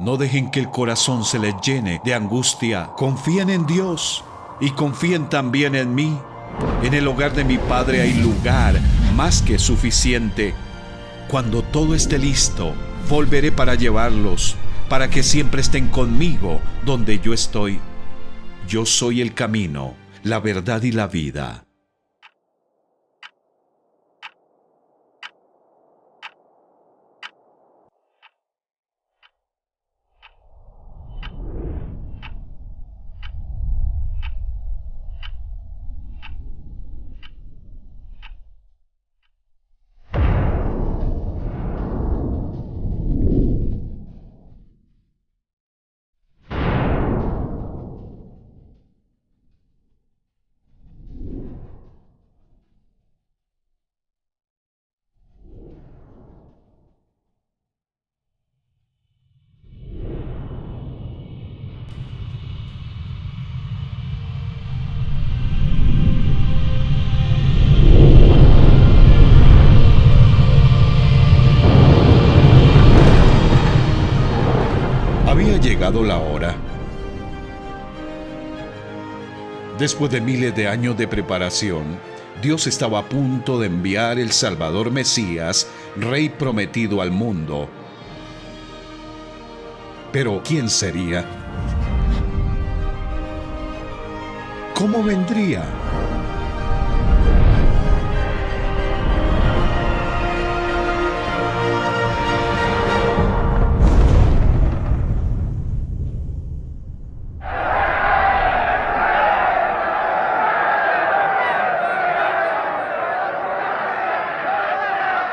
No dejen que el corazón se les llene de angustia. Confíen en Dios y confíen también en mí. En el hogar de mi Padre hay lugar más que suficiente. Cuando todo esté listo, volveré para llevarlos, para que siempre estén conmigo donde yo estoy. Yo soy el camino, la verdad y la vida. Había llegado la hora. Después de miles de años de preparación, Dios estaba a punto de enviar el Salvador Mesías, Rey prometido al mundo. Pero ¿quién sería? ¿Cómo vendría?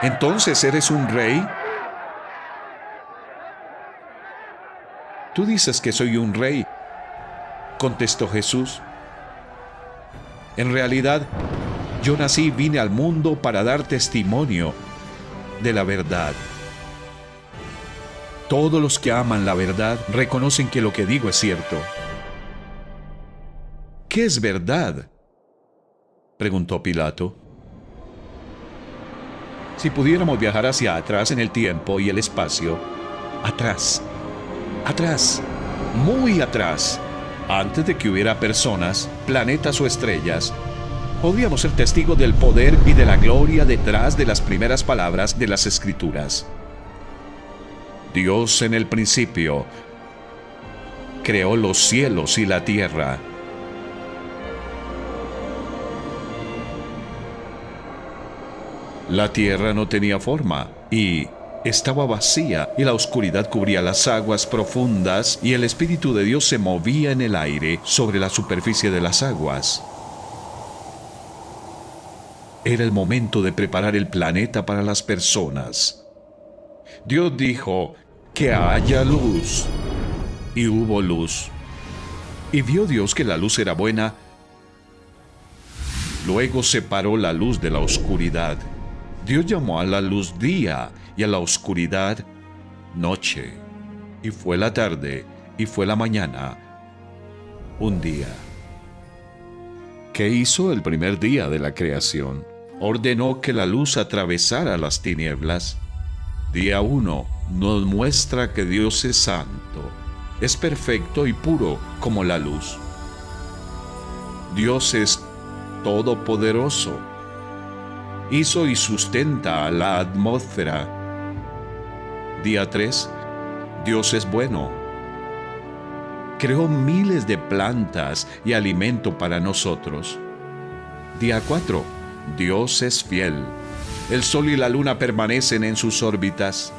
¿Entonces eres un rey? Tú dices que soy un rey, contestó Jesús. En realidad, yo nací y vine al mundo para dar testimonio de la verdad. Todos los que aman la verdad reconocen que lo que digo es cierto. ¿Qué es verdad?, preguntó Pilato. Si pudiéramos viajar hacia atrás en el tiempo y el espacio, atrás, muy atrás, antes de que hubiera personas, planetas o estrellas, podríamos ser testigos del poder y de la gloria detrás de las primeras palabras de las Escrituras. Dios en el principio creó los cielos y la tierra. La tierra no tenía forma y estaba vacía, y la oscuridad cubría las aguas profundas, y el Espíritu de Dios se movía en el aire sobre la superficie de las aguas. Era el momento de preparar el planeta para las personas. Dios dijo: que haya luz. Y hubo luz. Y vio Dios que la luz era buena. Luego separó la luz de la oscuridad. Dios llamó a la luz día y a la oscuridad noche. Y fue la tarde y fue la mañana un día. ¿Qué hizo el primer día de la creación? Ordenó que la luz atravesara las tinieblas. Día 1 nos muestra que Dios es santo, es perfecto y puro como la luz. Dios es todopoderoso. Hizo y sustenta la atmósfera. Día 3, Dios es bueno. Creó miles de plantas y alimento para nosotros. Día 4, Dios es fiel. El sol y la luna permanecen en sus órbitas.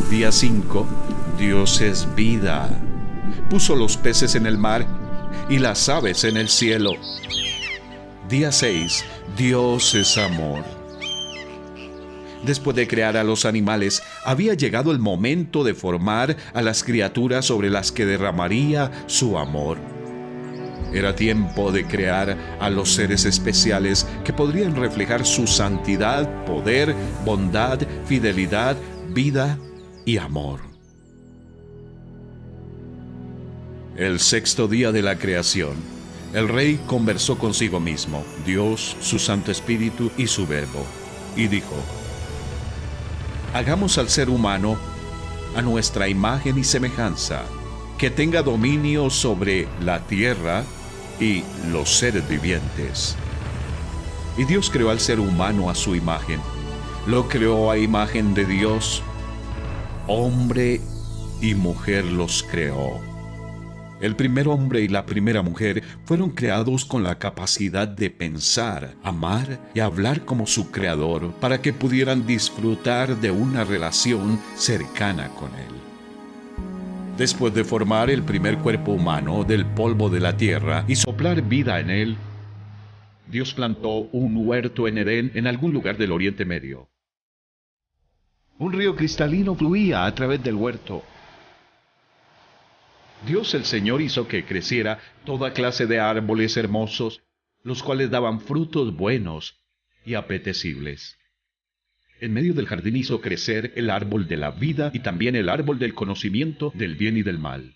Día 5, Dios es vida. Puso los peces en el mar y las aves en el cielo. Día 6, Dios es amor. Después de crear a los animales, había llegado el momento de formar a las criaturas sobre las que derramaría su amor. Era tiempo de crear a los seres especiales que podrían reflejar su santidad, poder, bondad, fidelidad, vida y amor. El sexto día de la creación, el rey conversó consigo mismo, Dios, su Santo Espíritu y su Verbo, y dijo: hagamos al ser humano a nuestra imagen y semejanza, que tenga dominio sobre la tierra y los seres vivientes. Y Dios creó al ser humano a su imagen. Lo creó a imagen de Dios. Hombre y mujer los creó. El primer hombre y la primera mujer fueron creados con la capacidad de pensar, amar y hablar como su creador para que pudieran disfrutar de una relación cercana con él. Después de formar el primer cuerpo humano del polvo de la tierra y soplar vida en él, Dios plantó un huerto en Edén en algún lugar del Oriente Medio. Un río cristalino fluía a través del huerto. Dios el Señor hizo que creciera toda clase de árboles hermosos, los cuales daban frutos buenos y apetecibles. En medio del jardín hizo crecer el árbol de la vida y también el árbol del conocimiento del bien y del mal.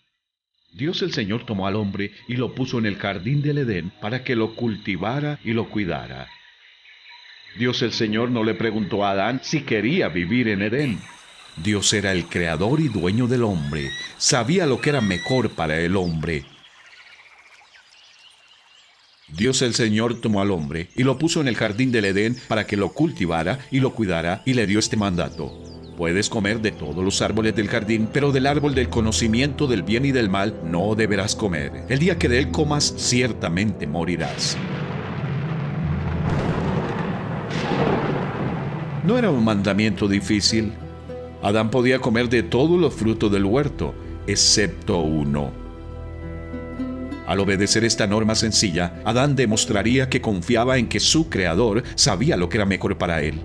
Dios el Señor tomó al hombre y lo puso en el jardín del Edén para que lo cultivara y lo cuidara. Dios el Señor no le preguntó a Adán si quería vivir en Edén. Dios era el creador y dueño del hombre. Sabía lo que era mejor para el hombre. Dios el Señor tomó al hombre y lo puso en el jardín del Edén para que lo cultivara y lo cuidara, y le dio este mandato: puedes comer de todos los árboles del jardín, pero del árbol del conocimiento del bien y del mal no deberás comer. El día que de él comas, ciertamente morirás. No era un mandamiento difícil. Adán podía comer de todos los frutos del huerto, excepto uno. Al obedecer esta norma sencilla, Adán demostraría que confiaba en que su creador sabía lo que era mejor para él.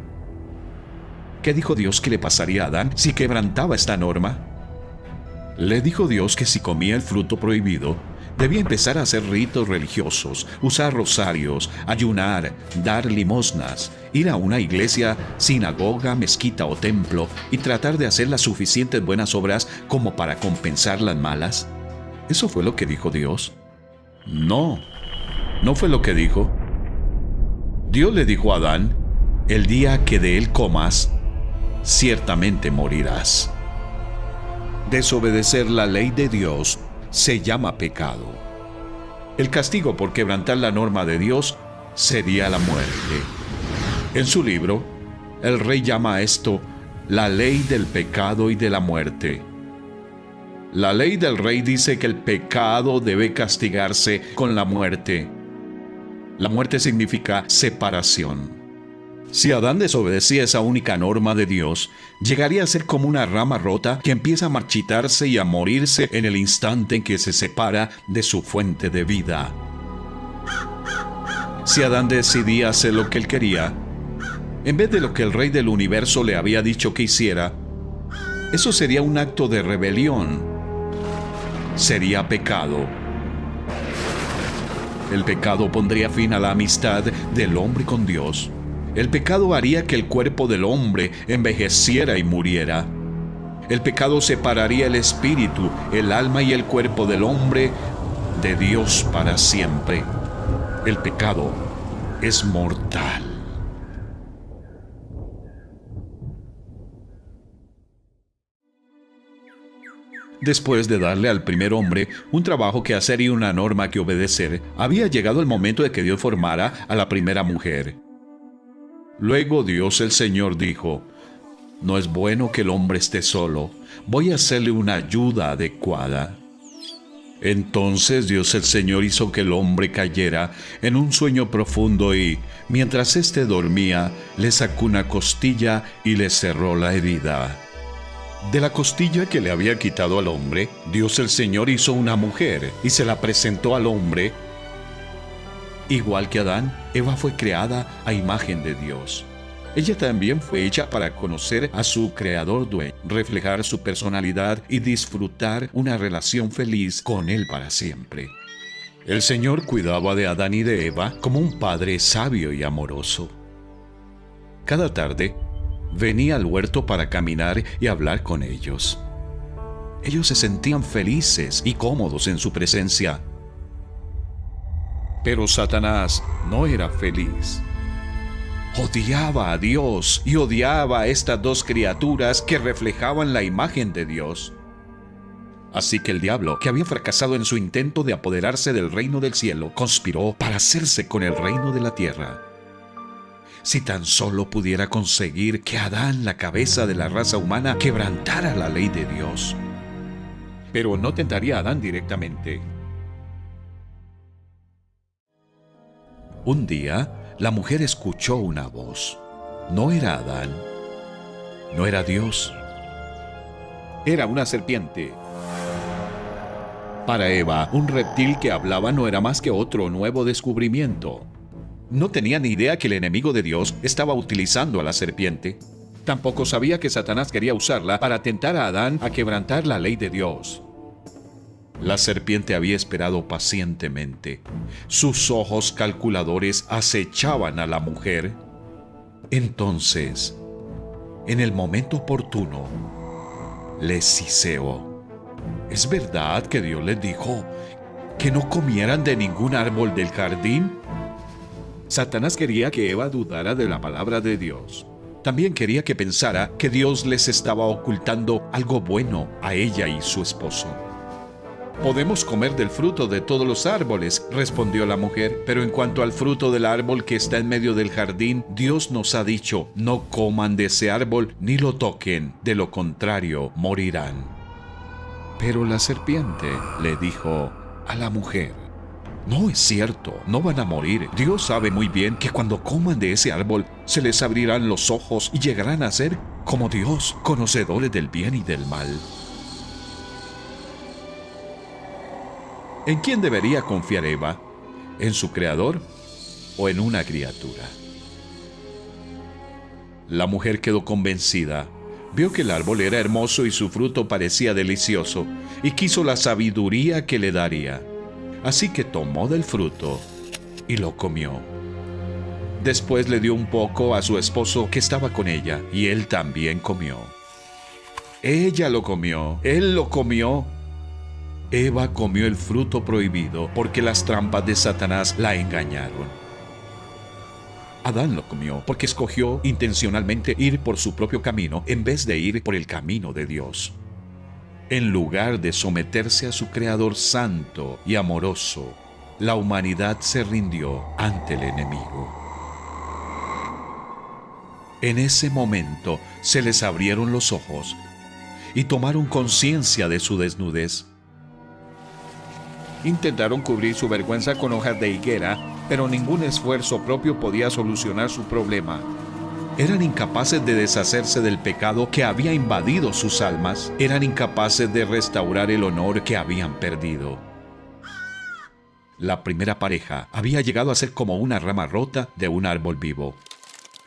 ¿Qué dijo Dios que le pasaría a Adán si quebrantaba esta norma? Le dijo Dios que si comía el fruto prohibido, debía empezar a hacer ritos religiosos, usar rosarios, ayunar, dar limosnas, ir a una iglesia, sinagoga, mezquita o templo y tratar de hacer las suficientes buenas obras como para compensar las malas. ¿Eso fue lo que dijo Dios? No, no fue lo que dijo. Dios le dijo a Adán: el día que de él comas, ciertamente morirás. Desobedecer la ley de Dios se llama pecado. El castigo por quebrantar la norma de Dios sería la muerte. En su libro, el rey llama a esto la ley del pecado y de la muerte. La ley del rey dice que el pecado debe castigarse con la muerte. La muerte significa separación. Si Adán desobedecía esa única norma de Dios, llegaría a ser como una rama rota que empieza a marchitarse y a morirse en el instante en que se separa de su fuente de vida. Si Adán decidía hacer lo que él quería, en vez de lo que el Rey del universo le había dicho que hiciera, eso sería un acto de rebelión. Sería pecado. El pecado pondría fin a la amistad del hombre con Dios. El pecado haría que el cuerpo del hombre envejeciera y muriera. El pecado separaría el espíritu, el alma y el cuerpo del hombre de Dios para siempre. El pecado es mortal. Después de darle al primer hombre un trabajo que hacer y una norma que obedecer, había llegado el momento de que Dios formara a la primera mujer. Luego Dios el Señor dijo: no es bueno que el hombre esté solo, voy a hacerle una ayuda adecuada. Entonces Dios el Señor hizo que el hombre cayera en un sueño profundo y, mientras éste dormía, le sacó una costilla y le cerró la herida. De la costilla que le había quitado al hombre, Dios el Señor hizo una mujer y se la presentó al hombre. Igual que Adán, Eva fue creada a imagen de Dios. Ella también fue hecha para conocer a su creador dueño, reflejar su personalidad y disfrutar una relación feliz con él para siempre. El Señor cuidaba de Adán y de Eva como un padre sabio y amoroso. Cada tarde, venía al huerto para caminar y hablar con ellos. Ellos se sentían felices y cómodos en su presencia. Pero Satanás no era feliz. Odiaba a Dios y odiaba a estas dos criaturas que reflejaban la imagen de Dios. Así que el diablo, que había fracasado en su intento de apoderarse del reino del cielo, conspiró para hacerse con el reino de la tierra. Si tan solo pudiera conseguir que Adán, la cabeza de la raza humana, quebrantara la ley de Dios. Pero no tentaría a Adán directamente. Un día, la mujer escuchó una voz. No era Adán, no era Dios. Era una serpiente. Para Eva, un reptil que hablaba no era más que otro nuevo descubrimiento. No tenía ni idea que el enemigo de Dios estaba utilizando a la serpiente. Tampoco sabía que Satanás quería usarla para tentar a Adán a quebrantar la ley de Dios. La serpiente había esperado pacientemente. Sus ojos calculadores acechaban a la mujer. Entonces, en el momento oportuno, les siseó. ¿Es verdad que Dios les dijo que no comieran de ningún árbol del jardín? Satanás quería que Eva dudara de la palabra de Dios. También quería que pensara que Dios les estaba ocultando algo bueno a ella y su esposo. «Podemos comer del fruto de todos los árboles», respondió la mujer, «pero en cuanto al fruto del árbol que está en medio del jardín, Dios nos ha dicho, no coman de ese árbol ni lo toquen, de lo contrario morirán». Pero la serpiente le dijo a la mujer: «No es cierto, no van a morir. Dios sabe muy bien que cuando coman de ese árbol se les abrirán los ojos y llegarán a ser como Dios, conocedores del bien y del mal». ¿En quién debería confiar Eva? ¿En su creador o en una criatura? La mujer quedó convencida. Vio que el árbol era hermoso y su fruto parecía delicioso, y quiso la sabiduría que le daría. Así que tomó del fruto y lo comió. Después le dio un poco a su esposo que estaba con ella, y él también comió. Ella lo comió, él lo comió. Eva comió el fruto prohibido porque las trampas de Satanás la engañaron. Adán lo comió porque escogió intencionalmente ir por su propio camino en vez de ir por el camino de Dios. En lugar de someterse a su Creador santo y amoroso, la humanidad se rindió ante el enemigo. En ese momento se les abrieron los ojos y tomaron conciencia de su desnudez. Intentaron cubrir su vergüenza con hojas de higuera, pero ningún esfuerzo propio podía solucionar su problema. Eran incapaces de deshacerse del pecado que había invadido sus almas. Eran incapaces de restaurar el honor que habían perdido. La primera pareja había llegado a ser como una rama rota de un árbol vivo.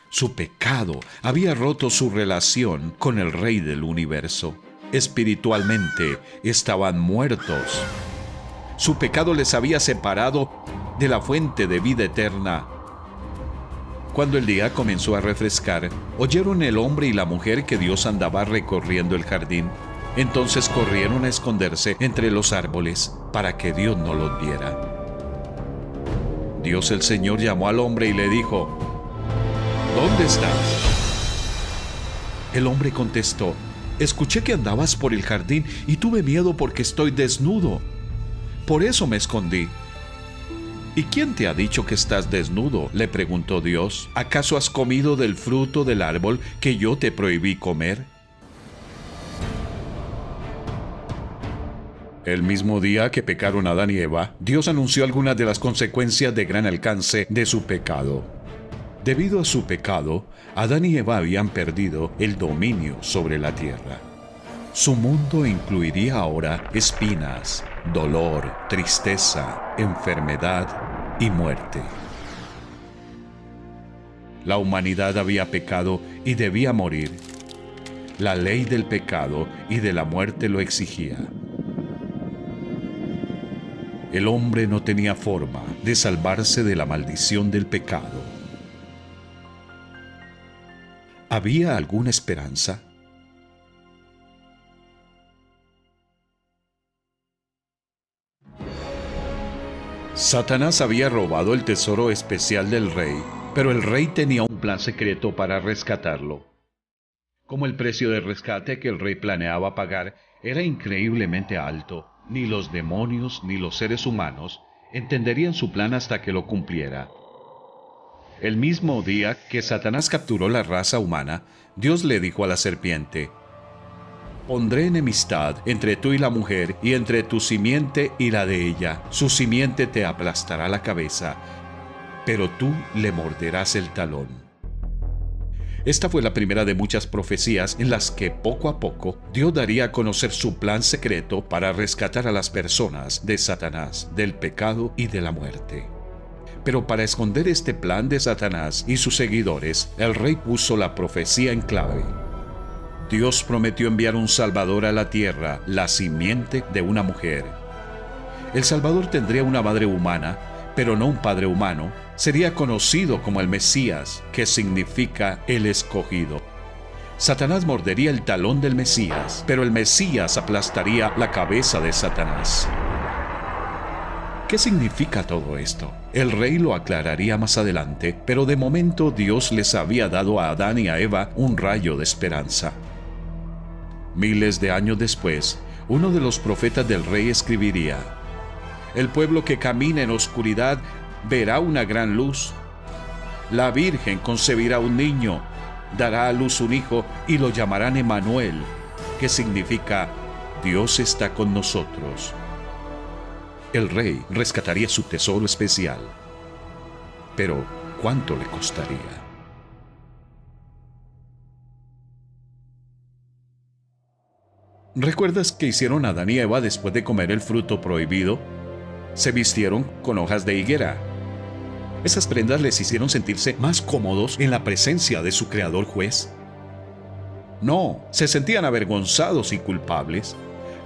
Su pecado había roto su relación con el Rey del universo. Espiritualmente estaban muertos. Su pecado les había separado de la fuente de vida eterna. Cuando el día comenzó a refrescar, oyeron el hombre y la mujer que Dios andaba recorriendo el jardín. Entonces corrieron a esconderse entre los árboles para que Dios no los viera. Dios el Señor llamó al hombre y le dijo: «¿Dónde estás?». El hombre contestó: «Escuché que andabas por el jardín y tuve miedo porque estoy desnudo. Por eso me escondí». «¿Y quién te ha dicho que estás desnudo?», le preguntó Dios. «¿Acaso has comido del fruto del árbol que yo te prohibí comer?». El mismo día que pecaron Adán y Eva, Dios anunció algunas de las consecuencias de gran alcance de su pecado. Debido a su pecado, Adán y Eva habían perdido el dominio sobre la tierra. Su mundo incluiría ahora espinas, dolor, tristeza, enfermedad y muerte. La humanidad había pecado y debía morir. La ley del pecado y de la muerte lo exigía. El hombre no tenía forma de salvarse de la maldición del pecado. ¿Había alguna esperanza? Satanás había robado el tesoro especial del rey, pero el rey tenía un plan secreto para rescatarlo. Como el precio de rescate que el rey planeaba pagar era increíblemente alto, ni los demonios ni los seres humanos entenderían su plan hasta que lo cumpliera. El mismo día que Satanás capturó la raza humana, Dios le dijo a la serpiente: «Pondré enemistad entre tú y la mujer, y entre tu simiente y la de ella. Su simiente te aplastará la cabeza, pero tú le morderás el talón». Esta fue la primera de muchas profecías en las que poco a poco Dios daría a conocer su plan secreto para rescatar a las personas de Satanás, del pecado y de la muerte. Pero para esconder este plan de Satanás y sus seguidores, el rey puso la profecía en clave. Dios prometió enviar un Salvador a la tierra, la simiente de una mujer. El Salvador tendría una madre humana, pero no un padre humano. Sería conocido como el Mesías, que significa el escogido. Satanás mordería el talón del Mesías, pero el Mesías aplastaría la cabeza de Satanás. ¿Qué significa todo esto? El rey lo aclararía más adelante, pero de momento Dios les había dado a Adán y a Eva un rayo de esperanza. Miles de años después, uno de los profetas del rey escribiría: «El pueblo que camina en oscuridad verá una gran luz. La Virgen concebirá un niño, dará a luz un hijo y lo llamarán Emmanuel», que significa Dios está con nosotros. El rey rescataría su tesoro especial. Pero, ¿cuánto le costaría? ¿Recuerdas qué hicieron Adán y Eva después de comer el fruto prohibido? Se vistieron con hojas de higuera. Esas prendas les hicieron sentirse más cómodos en la presencia de su creador juez. No, se sentían avergonzados y culpables.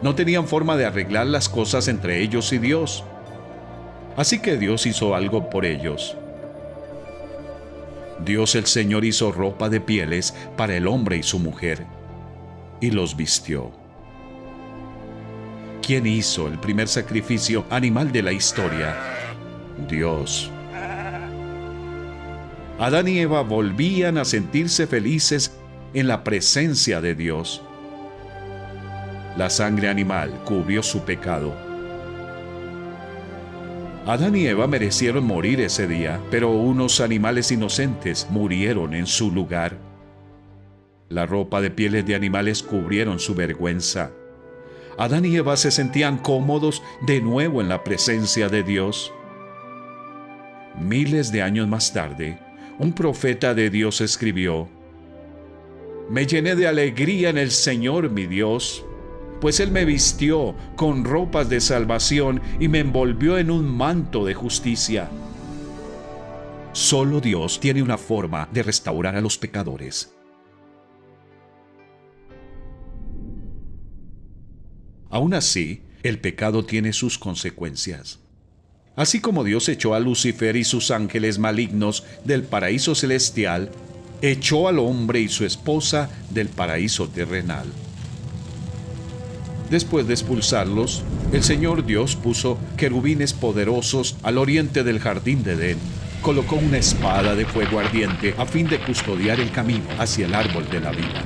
No tenían forma de arreglar las cosas entre ellos y Dios. Así que Dios hizo algo por ellos. Dios el Señor hizo ropa de pieles para el hombre y su mujer, y los vistió. ¿Quién hizo el primer sacrificio animal de la historia? Dios. Adán y Eva volvían a sentirse felices en la presencia de Dios. La sangre animal cubrió su pecado. Adán y Eva merecieron morir ese día, pero unos animales inocentes murieron en su lugar. La ropa de pieles de animales cubrieron su vergüenza. Adán y Eva se sentían cómodos de nuevo en la presencia de Dios. Miles de años más tarde, un profeta de Dios escribió: «Me llené de alegría en el Señor mi Dios, pues Él me vistió con ropas de salvación y me envolvió en un manto de justicia». Solo Dios tiene una forma de restaurar a los pecadores. Aún así, el pecado tiene sus consecuencias. Así como Dios echó a Lucifer y sus ángeles malignos del paraíso celestial, echó al hombre y su esposa del paraíso terrenal. Después de expulsarlos, el Señor Dios puso querubines poderosos al oriente del jardín de Edén. Colocó una espada de fuego ardiente a fin de custodiar el camino hacia el árbol de la vida.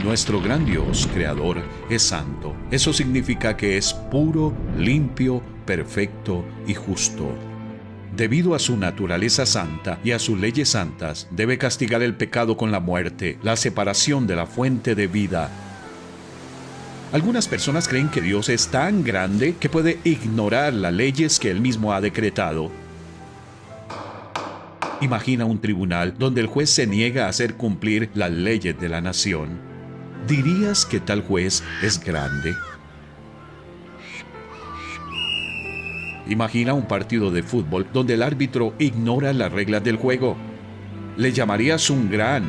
Nuestro gran Dios, Creador, es santo. Eso significa que es puro, limpio, perfecto y justo. Debido a su naturaleza santa y a sus leyes santas, debe castigar el pecado con la muerte, la separación de la fuente de vida. Algunas personas creen que Dios es tan grande que puede ignorar las leyes que Él mismo ha decretado. Imagina un tribunal donde el juez se niega a hacer cumplir las leyes de la nación. ¿Dirías que tal juez es grande? Imagina un partido de fútbol donde el árbitro ignora las reglas del juego. ¿Le llamarías un gran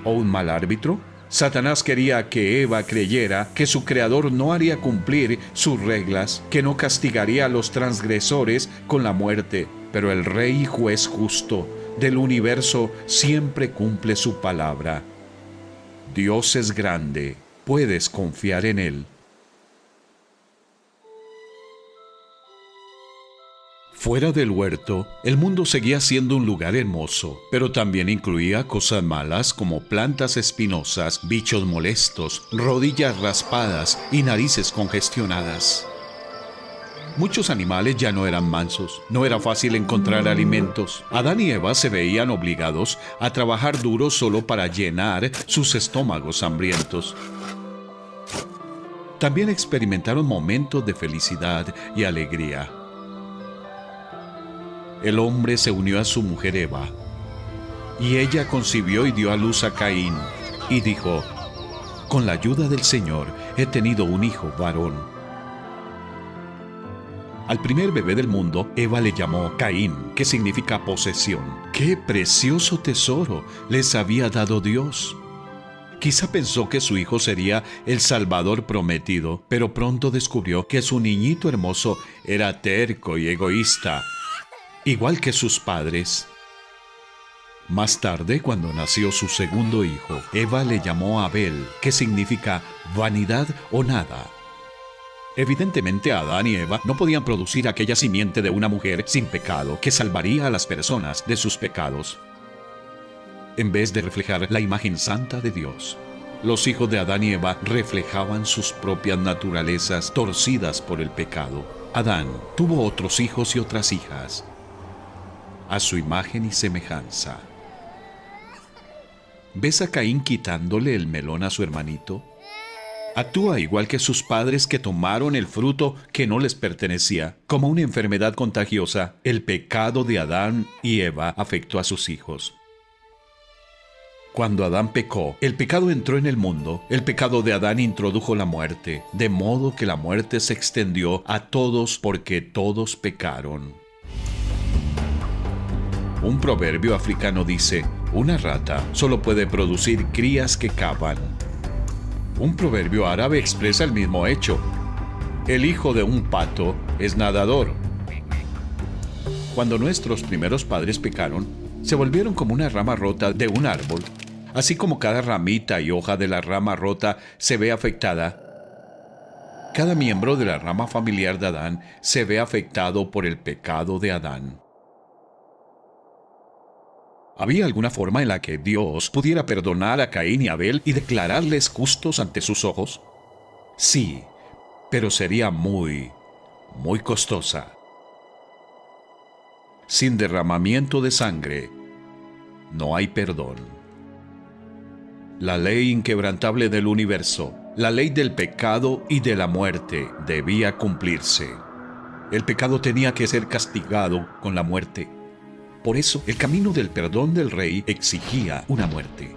o un mal árbitro? Satanás quería que Eva creyera que su creador no haría cumplir sus reglas, que no castigaría a los transgresores con la muerte, pero el Rey y Juez justo del universo siempre cumple su palabra. Dios es grande, puedes confiar en Él. Fuera del huerto, el mundo seguía siendo un lugar hermoso, pero también incluía cosas malas como plantas espinosas, bichos molestos, rodillas raspadas y narices congestionadas. Muchos animales ya no eran mansos, no era fácil encontrar alimentos. Adán y Eva se veían obligados a trabajar duro solo para llenar sus estómagos hambrientos. También experimentaron momentos de felicidad y alegría. El hombre se unió a su mujer Eva, y ella concibió y dio a luz a Caín, y dijo: con la ayuda del Señor he tenido un hijo varón. Al primer bebé del mundo, Eva le llamó Caín, que significa posesión. ¡Qué precioso tesoro les había dado Dios! Quizá pensó que su hijo sería el Salvador prometido, pero pronto descubrió que su niñito hermoso era terco y egoísta, igual que sus padres. Más tarde, cuando nació su segundo hijo, Eva le llamó Abel, que significa vanidad o nada. Evidentemente, Adán y Eva no podían producir aquella simiente de una mujer sin pecado que salvaría a las personas de sus pecados. En vez de reflejar la imagen santa de Dios, los hijos de Adán y Eva reflejaban sus propias naturalezas torcidas por el pecado. Adán tuvo otros hijos y otras hijas, a su imagen y semejanza. ¿Ves a Caín quitándole el melón a su hermanito? Actúa igual que sus padres que tomaron el fruto que no les pertenecía. Como una enfermedad contagiosa, el pecado de Adán y Eva afectó a sus hijos. Cuando Adán pecó, el pecado entró en el mundo. El pecado de Adán introdujo la muerte, de modo que la muerte se extendió a todos porque todos pecaron. Un proverbio africano dice: una rata solo puede producir crías que cavan. Un proverbio árabe expresa el mismo hecho: el hijo de un pato es nadador. Cuando nuestros primeros padres pecaron, se volvieron como una rama rota de un árbol. Así como cada ramita y hoja de la rama rota se ve afectada, cada miembro de la rama familiar de Adán se ve afectado por el pecado de Adán. ¿Había alguna forma en la que Dios pudiera perdonar a Caín y Abel y declararles justos ante sus ojos? Sí, pero sería muy costosa. Sin derramamiento de sangre, no hay perdón. La ley inquebrantable del universo, la ley del pecado y de la muerte, debía cumplirse. El pecado tenía que ser castigado con la muerte. Por eso, el camino del perdón del Rey exigía una muerte.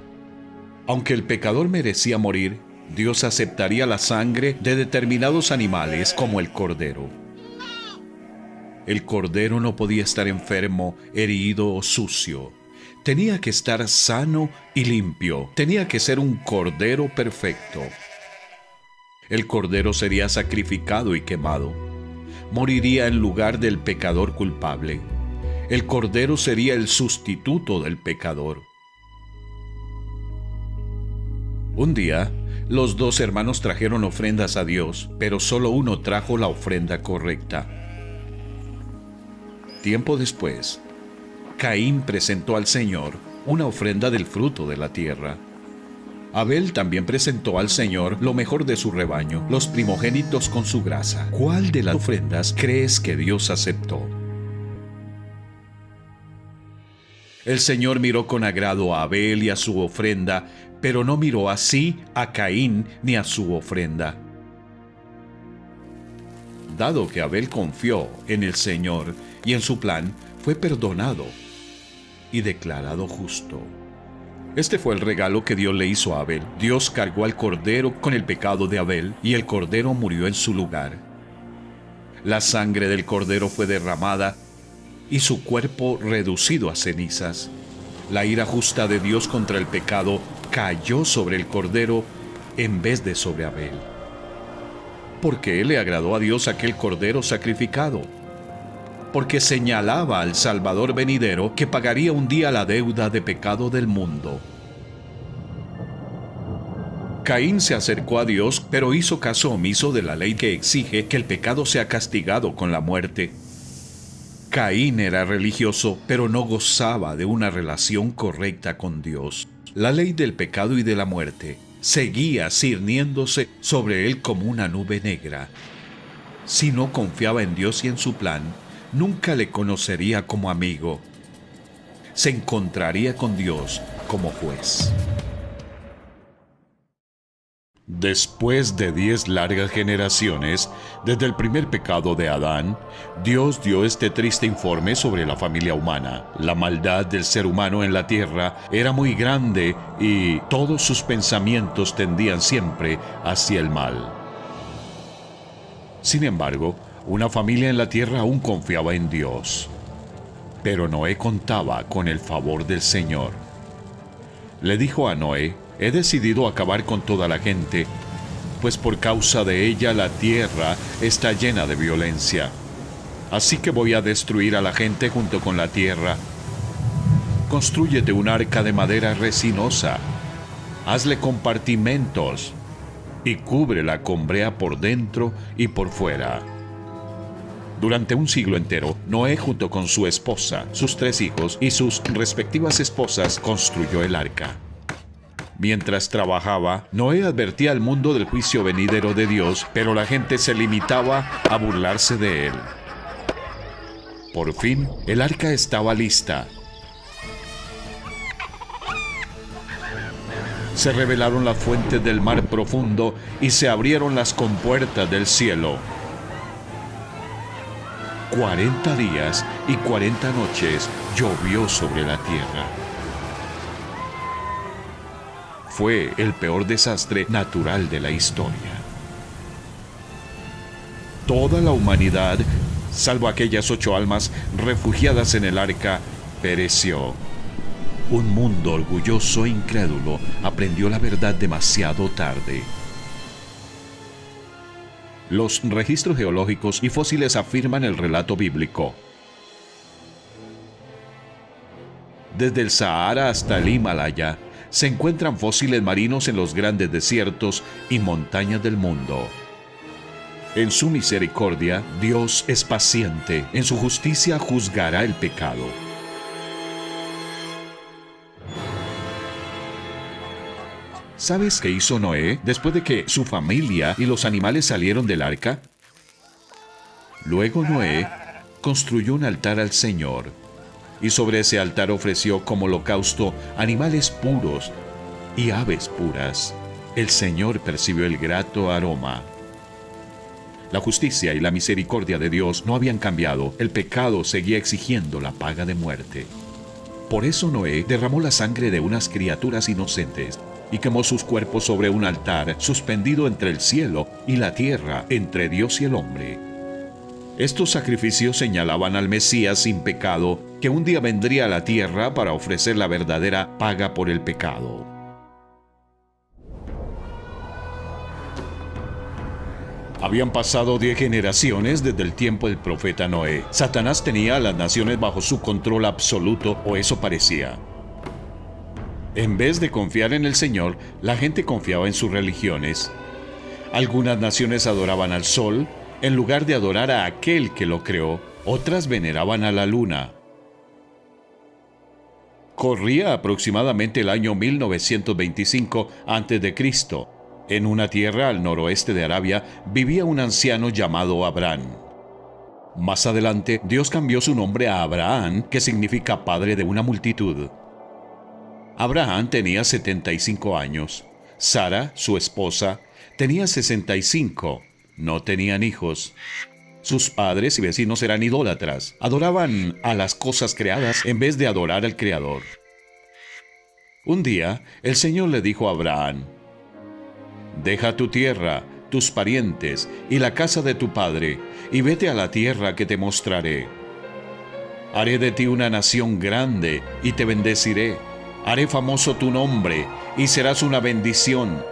Aunque el pecador merecía morir, Dios aceptaría la sangre de determinados animales como el cordero. El cordero no podía estar enfermo, herido o sucio. Tenía que estar sano y limpio. Tenía que ser un cordero perfecto. El cordero sería sacrificado y quemado. Moriría en lugar del pecador culpable. El cordero sería el sustituto del pecador. Un día, los dos hermanos trajeron ofrendas a Dios, pero solo uno trajo la ofrenda correcta. Tiempo después, Caín presentó al Señor una ofrenda del fruto de la tierra. Abel también presentó al Señor lo mejor de su rebaño, los primogénitos con su grasa. ¿Cuál de las ofrendas crees que Dios aceptó? El Señor miró con agrado a Abel y a su ofrenda, pero no miró así a Caín ni a su ofrenda. Dado que Abel confió en el Señor y en su plan, fue perdonado y declarado justo. Este fue el regalo que Dios le hizo a Abel. Dios cargó al cordero con el pecado de Abel y el cordero murió en su lugar. La sangre del cordero fue derramada y su cuerpo reducido a cenizas. La ira justa de Dios contra el pecado cayó sobre el cordero en vez de sobre Abel. ¿Por qué le agradó a Dios aquel cordero sacrificado? Porque señalaba al Salvador venidero que pagaría un día la deuda de pecado del mundo. Caín se acercó a Dios, pero hizo caso omiso de la ley que exige que el pecado sea castigado con la muerte. Caín era religioso, pero no gozaba de una relación correcta con Dios. La ley del pecado y de la muerte seguía cirniéndose sobre él como una nube negra. Si no confiaba en Dios y en su plan, nunca le conocería como amigo. Se encontraría con Dios como juez. Después de 10 largas generaciones, desde el primer pecado de Adán, Dios dio este triste informe sobre la familia humana. La maldad del ser humano en la tierra era muy grande y todos sus pensamientos tendían siempre hacia el mal. Sin embargo, una familia en la tierra aún confiaba en Dios. Pero Noé contaba con el favor del Señor. Le dijo a Noé: he decidido acabar con toda la gente, pues por causa de ella la tierra está llena de violencia. Así que voy a destruir a la gente junto con la tierra. Constrúyete un arca de madera resinosa, hazle compartimentos y cúbrela con brea por dentro y por fuera. Durante un siglo entero, Noé junto con su esposa, sus 3 hijos y sus respectivas esposas construyó el arca. Mientras trabajaba, Noé advertía al mundo del juicio venidero de Dios, pero la gente se limitaba a burlarse de él. Por fin, el arca estaba lista. Se revelaron las fuentes del mar profundo y se abrieron las compuertas del cielo. 40 días y 40 noches llovió sobre la tierra. Fue el peor desastre natural de la historia. Toda la humanidad, salvo aquellas 8 almas refugiadas en el arca, pereció. Un mundo orgulloso e incrédulo aprendió la verdad demasiado tarde. Los registros geológicos y fósiles afirman el relato bíblico. Desde el Sahara hasta el Himalaya, se encuentran fósiles marinos en los grandes desiertos y montañas del mundo. En su misericordia, Dios es paciente. En su justicia juzgará el pecado. ¿Sabes qué hizo Noé después de que su familia y los animales salieron del arca? Luego Noé construyó un altar al Señor, y sobre ese altar ofreció como holocausto animales puros y aves puras. El Señor percibió el grato aroma. La justicia y la misericordia de Dios no habían cambiado. El pecado seguía exigiendo la paga de muerte. Por eso Noé derramó la sangre de unas criaturas inocentes y quemó sus cuerpos sobre un altar suspendido entre el cielo y la tierra, entre Dios y el hombre. Estos sacrificios señalaban al Mesías sin pecado, que un día vendría a la tierra para ofrecer la verdadera paga por el pecado. Habían pasado 10 generaciones desde el tiempo del profeta Noé. Satanás tenía a las naciones bajo su control absoluto, o eso parecía. En vez de confiar en el Señor, la gente confiaba en sus religiones. Algunas naciones adoraban al sol, en lugar de adorar a aquel que lo creó. Otras veneraban a la luna. Corría aproximadamente el año 1925 a.C. En una tierra al noroeste de Arabia vivía un anciano llamado Abraham. Más adelante, Dios cambió su nombre a Abraham, que significa padre de una multitud. Abraham tenía 75 años. Sara, su esposa, tenía 65. No tenían hijos. Sus padres y vecinos eran idólatras. Adoraban a las cosas creadas en vez de adorar al Creador. Un día, el Señor le dijo a Abraham: «Deja tu tierra, tus parientes y la casa de tu padre, y vete a la tierra que te mostraré. Haré de ti una nación grande y te bendeciré. Haré famoso tu nombre y serás una bendición.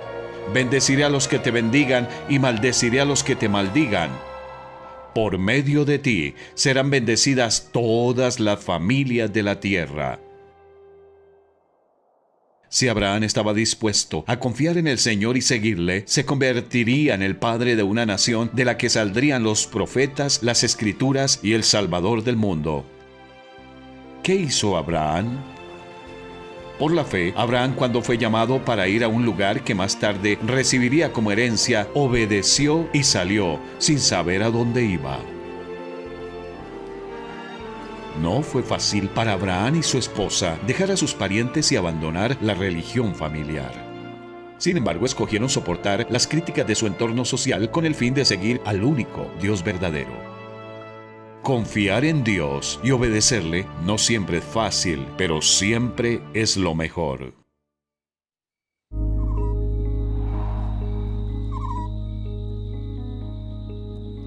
Bendeciré a los que te bendigan y maldeciré a los que te maldigan. Por medio de ti serán bendecidas todas las familias de la tierra». Si Abraham estaba dispuesto a confiar en el Señor y seguirle, se convertiría en el padre de una nación de la que saldrían los profetas, las escrituras y el Salvador del mundo. ¿Qué hizo Abraham? Por la fe, Abraham, cuando fue llamado para ir a un lugar que más tarde recibiría como herencia, obedeció y salió sin saber a dónde iba. No fue fácil para Abraham y su esposa dejar a sus parientes y abandonar la religión familiar. Sin embargo, escogieron soportar las críticas de su entorno social con el fin de seguir al único Dios verdadero. Confiar en Dios y obedecerle no siempre es fácil, pero siempre es lo mejor.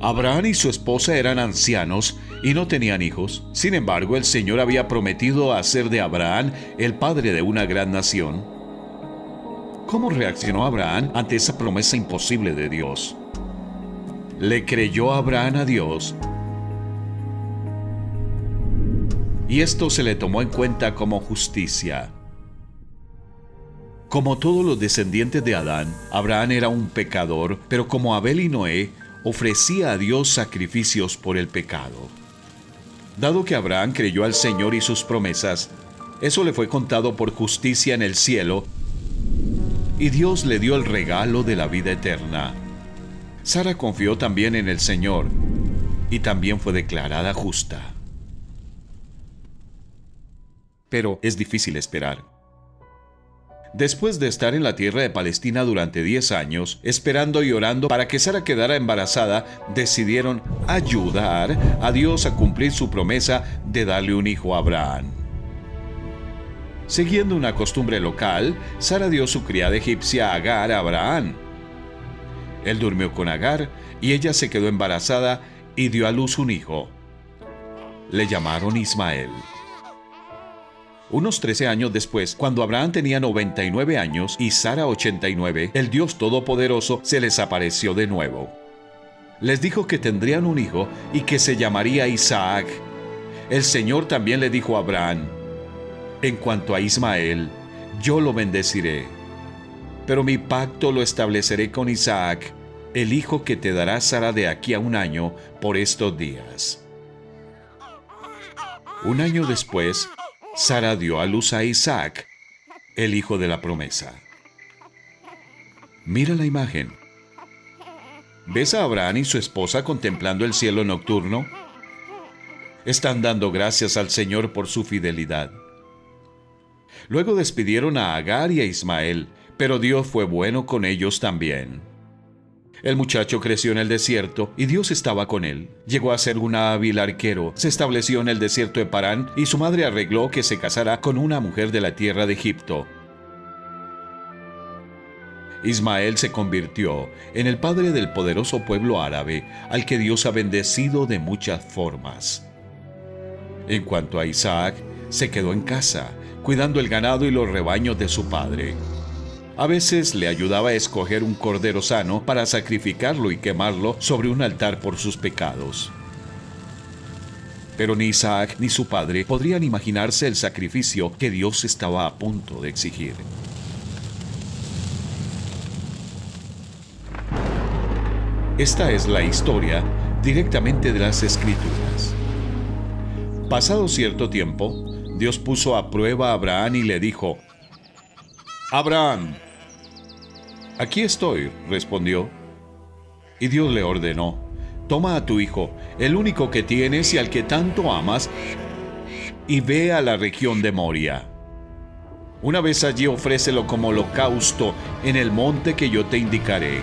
Abraham y su esposa eran ancianos y no tenían hijos. Sin embargo, el Señor había prometido hacer de Abraham el padre de una gran nación. ¿Cómo reaccionó Abraham ante esa promesa imposible de Dios? ¿Le creyó Abraham a Dios? Y esto se le tomó en cuenta como justicia. Como todos los descendientes de Adán, Abraham era un pecador, pero como Abel y Noé, ofrecía a Dios sacrificios por el pecado. Dado que Abraham creyó al Señor y sus promesas, eso le fue contado por justicia en el cielo, y Dios le dio el regalo de la vida eterna. Sara confió también en el Señor, y también fue declarada justa. Pero es difícil esperar. Después de estar en la tierra de Palestina durante 10 años, esperando y orando para que Sara quedara embarazada, decidieron ayudar a Dios a cumplir su promesa de darle un hijo a Abraham. Siguiendo una costumbre local, Sara dio su criada egipcia Agar a Abraham. Él durmió con Agar y ella se quedó embarazada y dio a luz un hijo. Le llamaron Ismael. Unos 13 años después, cuando Abraham tenía 99 años y Sara 89, el Dios Todopoderoso se les apareció de nuevo. Les dijo que tendrían un hijo y que se llamaría Isaac. El Señor también le dijo a Abraham: en cuanto a Ismael, yo lo bendeciré, pero mi pacto lo estableceré con Isaac, el hijo que te dará Sara de aquí a un año por estos días. Un año después, Sara dio a luz a Isaac, el hijo de la promesa. Mira la imagen. ¿Ves a Abraham y su esposa contemplando el cielo nocturno? Están dando gracias al Señor por su fidelidad. Luego despidieron a Agar y a Ismael, pero Dios fue bueno con ellos también. El muchacho creció en el desierto y Dios estaba con él. Llegó a ser un hábil arquero, se estableció en el desierto de Parán y su madre arregló que se casara con una mujer de la tierra de Egipto. Ismael se convirtió en el padre del poderoso pueblo árabe, al que Dios ha bendecido de muchas formas. En cuanto a Isaac, se quedó en casa, cuidando el ganado y los rebaños de su padre. A veces le ayudaba a escoger un cordero sano para sacrificarlo y quemarlo sobre un altar por sus pecados. Pero ni Isaac ni su padre podrían imaginarse el sacrificio que Dios estaba a punto de exigir. Esta es la historia directamente de las Escrituras. Pasado cierto tiempo, Dios puso a prueba a Abraham y le dijo: «Abraham». «Aquí estoy», respondió. Y Dios le ordenó: «Toma a tu hijo, el único que tienes y al que tanto amas, y ve a la región de Moria. Una vez allí, ofrécelo como holocausto en el monte que yo te indicaré».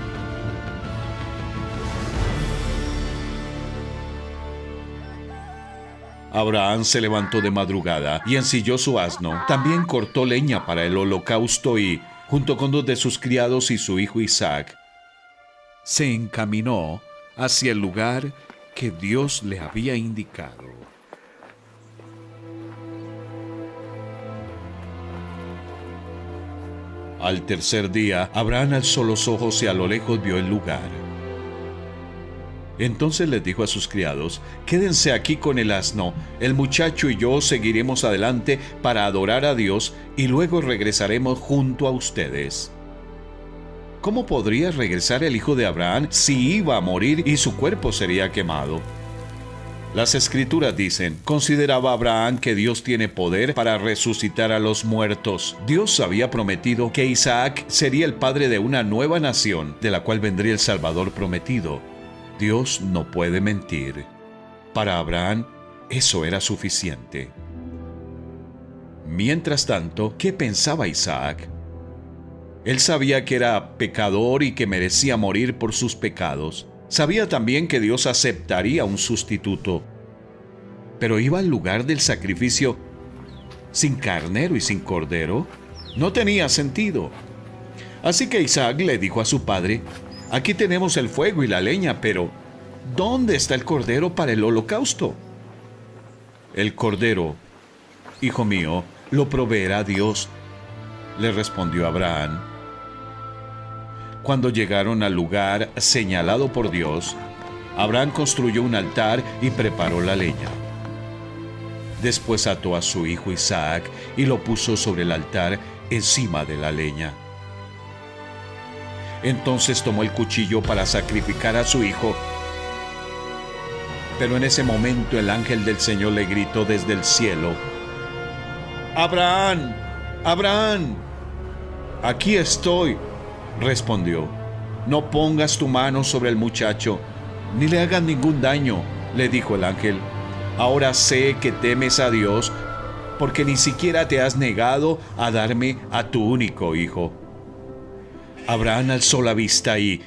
Abraham se levantó de madrugada y ensilló su asno. También cortó leña para el holocausto y, junto con 2 de sus criados y su hijo Isaac, se encaminó hacia el lugar que Dios le había indicado. Al tercer día, Abraham alzó los ojos y a lo lejos vio el lugar. Entonces les dijo a sus criados: quédense aquí con el asno, el muchacho y yo seguiremos adelante para adorar a Dios y luego regresaremos junto a ustedes. ¿Cómo podría regresar el hijo de Abraham si iba a morir y su cuerpo sería quemado? Las Escrituras dicen: consideraba Abraham que Dios tiene poder para resucitar a los muertos. Dios había prometido que Isaac sería el padre de una nueva nación, de la cual vendría el Salvador prometido. Dios no puede mentir. Para Abraham, eso era suficiente. Mientras tanto, ¿qué pensaba Isaac? Él sabía que era pecador y que merecía morir por sus pecados. Sabía también que Dios aceptaría un sustituto. Pero iba al lugar del sacrificio sin carnero y sin cordero. No tenía sentido. Así que Isaac le dijo a su padre: aquí tenemos el fuego y la leña, pero ¿dónde está el cordero para el holocausto? El cordero, hijo mío, lo proveerá Dios, le respondió Abraham. Cuando llegaron al lugar señalado por Dios, Abraham construyó un altar y preparó la leña. Después ató a su hijo Isaac y lo puso sobre el altar encima de la leña. Entonces tomó el cuchillo para sacrificar a su hijo. Pero en ese momento el ángel del Señor le gritó desde el cielo: ¡Abraham! ¡Abraham! Aquí estoy, respondió. No pongas tu mano sobre el muchacho, ni le hagas ningún daño, le dijo el ángel. Ahora sé que temes a Dios, porque ni siquiera te has negado a darme a tu único hijo. Abraham alzó la vista y,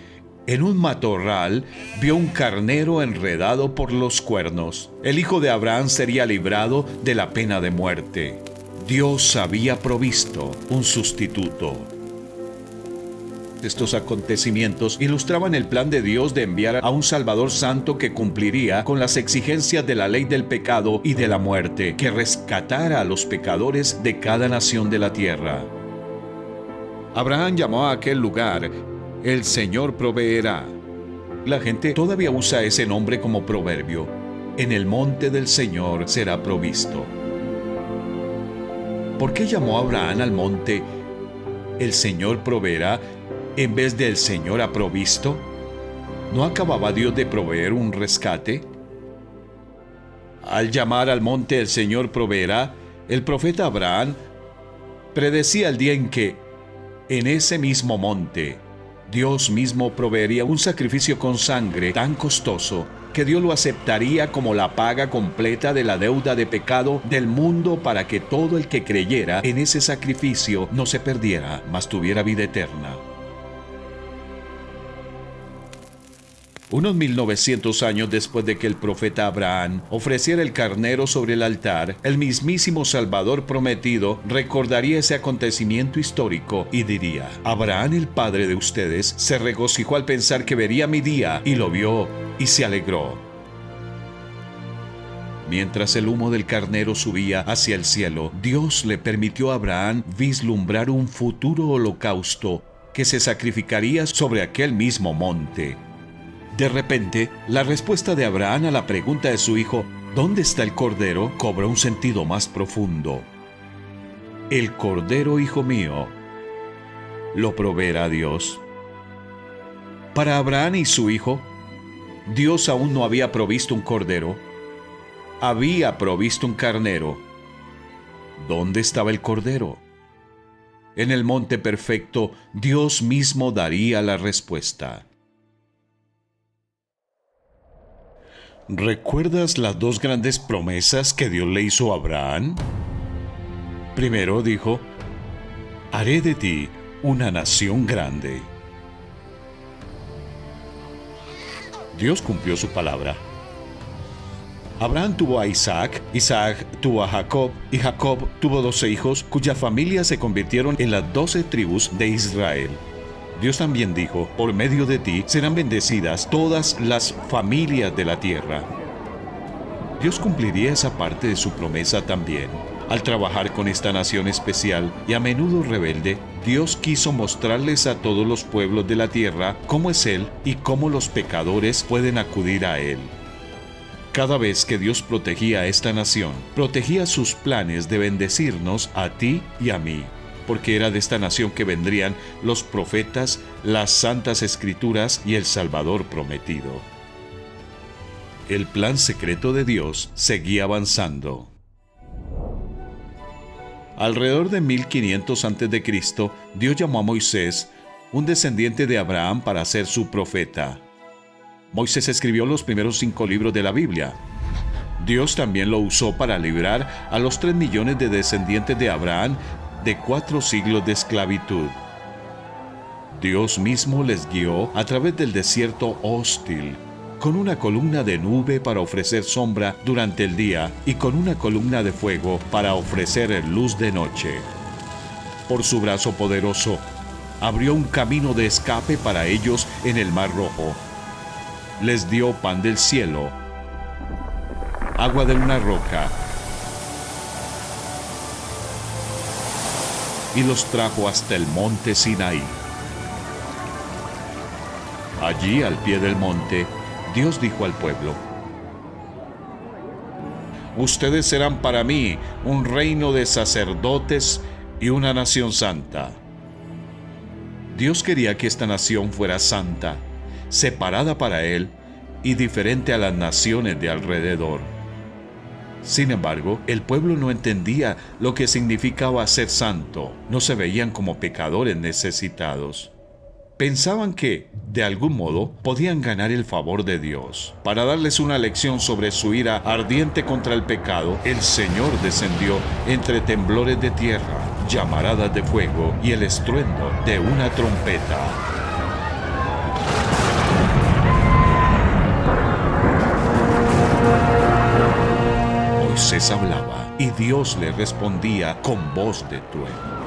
en un matorral, vio un carnero enredado por los cuernos. El hijo de Abraham sería librado de la pena de muerte. Dios había provisto un sustituto. Estos acontecimientos ilustraban el plan de Dios de enviar a un Salvador Santo que cumpliría con las exigencias de la ley del pecado y de la muerte, que rescatara a los pecadores de cada nación de la tierra. Abraham llamó a aquel lugar: el Señor proveerá. La gente todavía usa ese nombre como proverbio: en el monte del Señor será provisto. ¿Por qué llamó Abraham al monte el Señor proveerá en vez de el Señor ha provisto? ¿No acababa Dios de proveer un rescate? Al llamar al monte el Señor proveerá, el profeta Abraham predecía el día en que, en ese mismo monte, Dios mismo proveería un sacrificio con sangre tan costoso que Dios lo aceptaría como la paga completa de la deuda de pecado del mundo, para que todo el que creyera en ese sacrificio no se perdiera, mas tuviera vida eterna. Unos 1900 años después de que el profeta Abraham ofreciera el carnero sobre el altar, el mismísimo Salvador prometido recordaría ese acontecimiento histórico y diría: Abraham, el padre de ustedes, se regocijó al pensar que vería mi día, y lo vio y se alegró. Mientras el humo del carnero subía hacia el cielo, Dios le permitió a Abraham vislumbrar un futuro holocausto que se sacrificaría sobre aquel mismo monte. De repente, la respuesta de Abraham a la pregunta de su hijo, ¿dónde está el cordero?, cobró un sentido más profundo. El cordero, hijo mío, lo proveerá Dios. Para Abraham y su hijo, Dios aún no había provisto un cordero. Había provisto un carnero. ¿Dónde estaba el cordero? En el monte perfecto, Dios mismo daría la respuesta. ¿Recuerdas las dos grandes promesas que Dios le hizo a Abraham? Primero dijo: haré de ti una nación grande. Dios cumplió su palabra. Abraham tuvo a Isaac, Isaac tuvo a Jacob, y Jacob tuvo 12 hijos cuyas familias se convirtieron en las 12 tribus de Israel. Dios también dijo: por medio de ti serán bendecidas todas las familias de la tierra. Dios cumpliría esa parte de su promesa también. Al trabajar con esta nación especial y a menudo rebelde, Dios quiso mostrarles a todos los pueblos de la tierra cómo es Él y cómo los pecadores pueden acudir a Él. Cada vez que Dios protegía a esta nación, protegía sus planes de bendecirnos a ti y a mí, porque era de esta nación que vendrían los profetas, las santas escrituras y el Salvador prometido. El plan secreto de Dios seguía avanzando. Alrededor de 1500 a.C., Dios llamó a Moisés, un descendiente de Abraham, para ser su profeta. Moisés escribió los primeros 5 libros de la Biblia. Dios también lo usó para librar a los 3 millones de descendientes de Abraham de 4 siglos de esclavitud. Dios mismo les guió a través del desierto hostil, con una columna de nube para ofrecer sombra durante el día y con una columna de fuego para ofrecer luz de noche. Por su brazo poderoso, abrió un camino de escape para ellos en el Mar Rojo. Les dio pan del cielo, agua de una roca, y los trajo hasta el monte Sinaí. Allí, al pie del monte, Dios dijo al pueblo: ustedes serán para mí un reino de sacerdotes y una nación santa. Dios quería que esta nación fuera santa, separada para Él y diferente a las naciones de alrededor. Sin embargo, el pueblo no entendía lo que significaba ser santo. No se veían como pecadores necesitados. Pensaban que, de algún modo, podían ganar el favor de Dios. Para darles una lección sobre su ira ardiente contra el pecado, el Señor descendió entre temblores de tierra, llamaradas de fuego y el estruendo de una trompeta. Moisés hablaba y Dios le respondía con voz de trueno.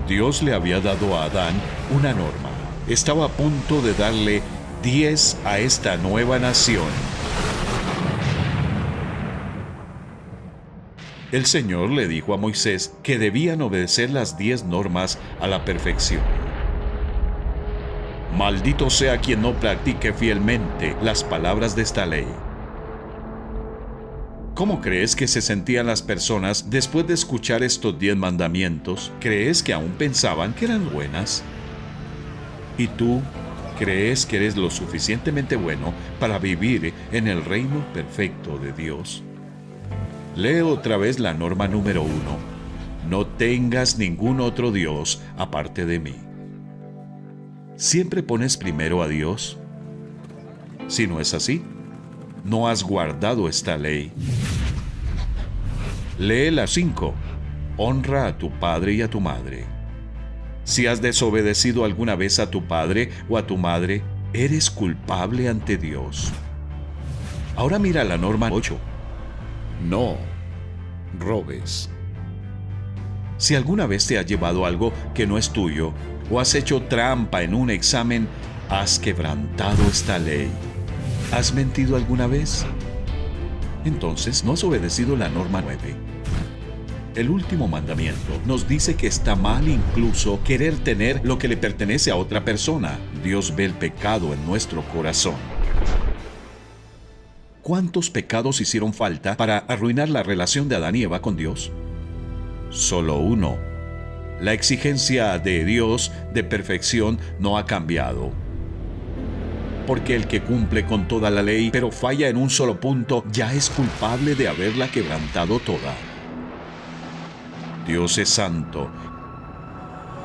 Dios le había dado a Adán una norma. Estaba a punto de darle 10 a esta nueva nación. El Señor le dijo a Moisés que debían obedecer las 10 normas a la perfección. Maldito sea quien no practique fielmente las palabras de esta ley. ¿Cómo crees que se sentían las personas después de escuchar estos 10 mandamientos? ¿Crees que aún pensaban que eran buenas? ¿Y tú crees que eres lo suficientemente bueno para vivir en el reino perfecto de Dios? Lee otra vez la norma número 1. No tengas ningún otro Dios aparte de mí. ¿Siempre pones primero a Dios? Si no es así, no has guardado esta ley. Lee la 5. Honra a tu padre y a tu madre. Si has desobedecido alguna vez a tu padre o a tu madre, eres culpable ante Dios. Ahora mira la norma 8. No robes. Si alguna vez te has llevado algo que no es tuyo o has hecho trampa en un examen, has quebrantado esta ley. ¿Has mentido alguna vez? Entonces no has obedecido la norma 9. El último mandamiento nos dice que está mal incluso querer tener lo que le pertenece a otra persona. Dios ve el pecado en nuestro corazón. ¿Cuántos pecados hicieron falta para arruinar la relación de Adán y Eva con Dios? Solo uno. La exigencia de Dios de perfección no ha cambiado. Porque el que cumple con toda la ley, pero falla en un solo punto, ya es culpable de haberla quebrantado toda. Dios es santo.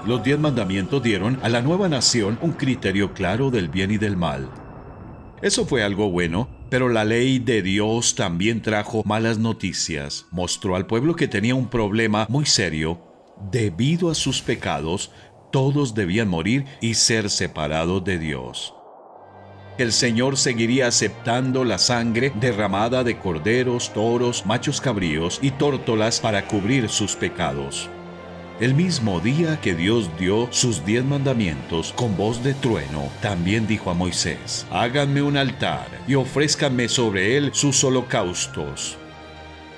Los 10 mandamientos dieron a la nueva nación un criterio claro del bien y del mal. Eso fue algo bueno, pero la ley de Dios también trajo malas noticias. Mostró al pueblo que tenía un problema muy serio. Debido a sus pecados, todos debían morir y ser separados de Dios. El Señor seguiría aceptando la sangre derramada de corderos, toros, machos cabríos y tórtolas para cubrir sus pecados. El mismo día que Dios dio sus 10 mandamientos con voz de trueno, también dijo a Moisés: háganme un altar y ofrézcanme sobre él sus holocaustos.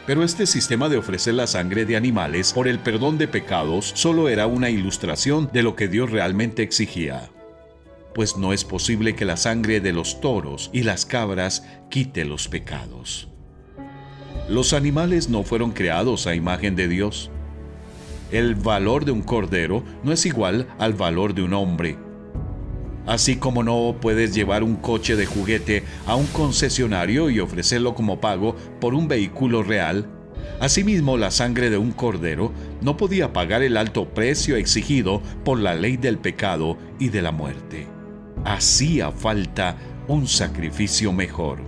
Pero este sistema de ofrecer la sangre de animales por el perdón de pecados solo era una ilustración de lo que Dios realmente exigía. Pues no es posible que la sangre de los toros y las cabras quite los pecados. Los animales no fueron creados a imagen de Dios. El valor de un cordero no es igual al valor de un hombre. Así como no puedes llevar un coche de juguete a un concesionario y ofrecerlo como pago por un vehículo real, asimismo la sangre de un cordero no podía pagar el alto precio exigido por la ley del pecado y de la muerte. Hacía falta un sacrificio mejor.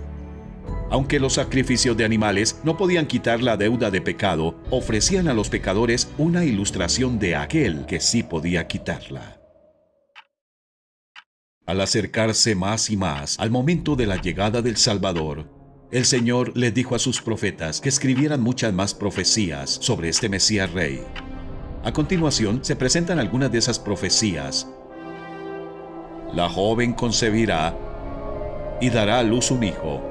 Aunque los sacrificios de animales no podían quitar la deuda de pecado, ofrecían a los pecadores una ilustración de aquel que sí podía quitarla. Al acercarse más y más al momento de la llegada del Salvador, el Señor les dijo a sus profetas que escribieran muchas más profecías sobre este Mesías Rey. A continuación se presentan algunas de esas profecías. La joven concebirá y dará a luz un hijo.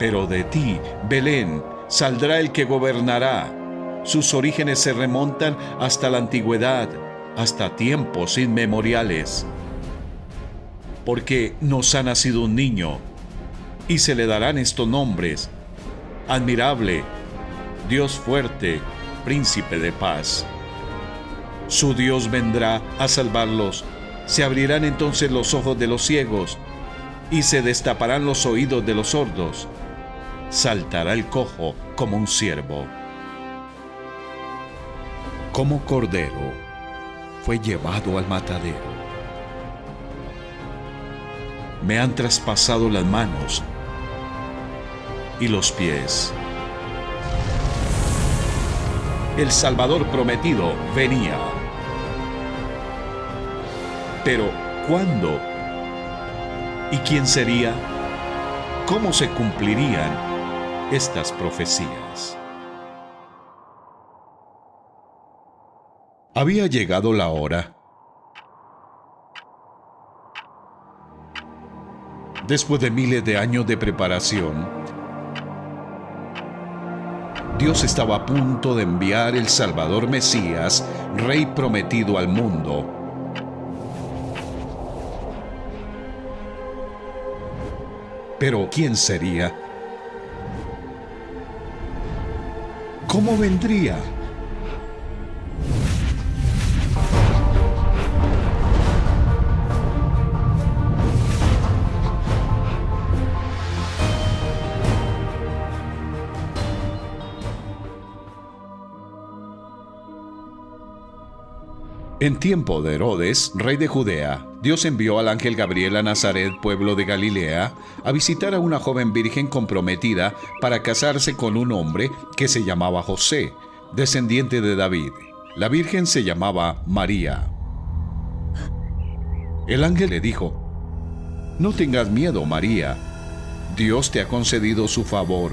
Pero de ti, Belén, saldrá el que gobernará. Sus orígenes se remontan hasta la antigüedad, hasta tiempos inmemoriales. Porque nos ha nacido un niño, y se le darán estos nombres: Admirable, Dios fuerte, Príncipe de paz. Su Dios vendrá a salvarlos. Se abrirán entonces los ojos de los ciegos, y se destaparán los oídos de los sordos. Saltará el cojo como un ciervo. Como cordero fue llevado al matadero. Me han traspasado las manos y los pies. El Salvador prometido venía. Pero, ¿cuándo? ¿Y quién sería? ¿Cómo se cumplirían estas profecías? Había llegado la hora. Después de miles de años de preparación, Dios estaba a punto de enviar el Salvador Mesías, Rey prometido al mundo. Pero ¿quién sería? ¿Cómo vendría? En tiempo de Herodes, rey de Judea, Dios envió al ángel Gabriel a Nazaret, pueblo de Galilea, a visitar a una joven virgen comprometida para casarse con un hombre que se llamaba José, descendiente de David. La virgen se llamaba María. El ángel le dijo: No tengas miedo, María. Dios te ha concedido su favor.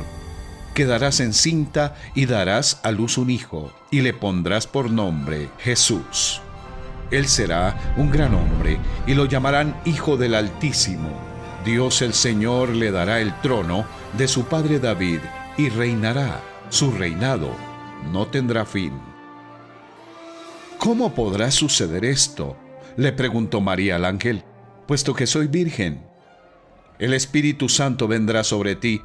Quedarás encinta y darás a luz un hijo, y le pondrás por nombre Jesús. Él será un gran hombre, y lo llamarán Hijo del Altísimo. Dios el Señor le dará el trono de su padre David, y reinará. Su reinado no tendrá fin. ¿Cómo podrá suceder esto?, le preguntó María al ángel. Puesto que soy virgen. El Espíritu Santo vendrá sobre ti,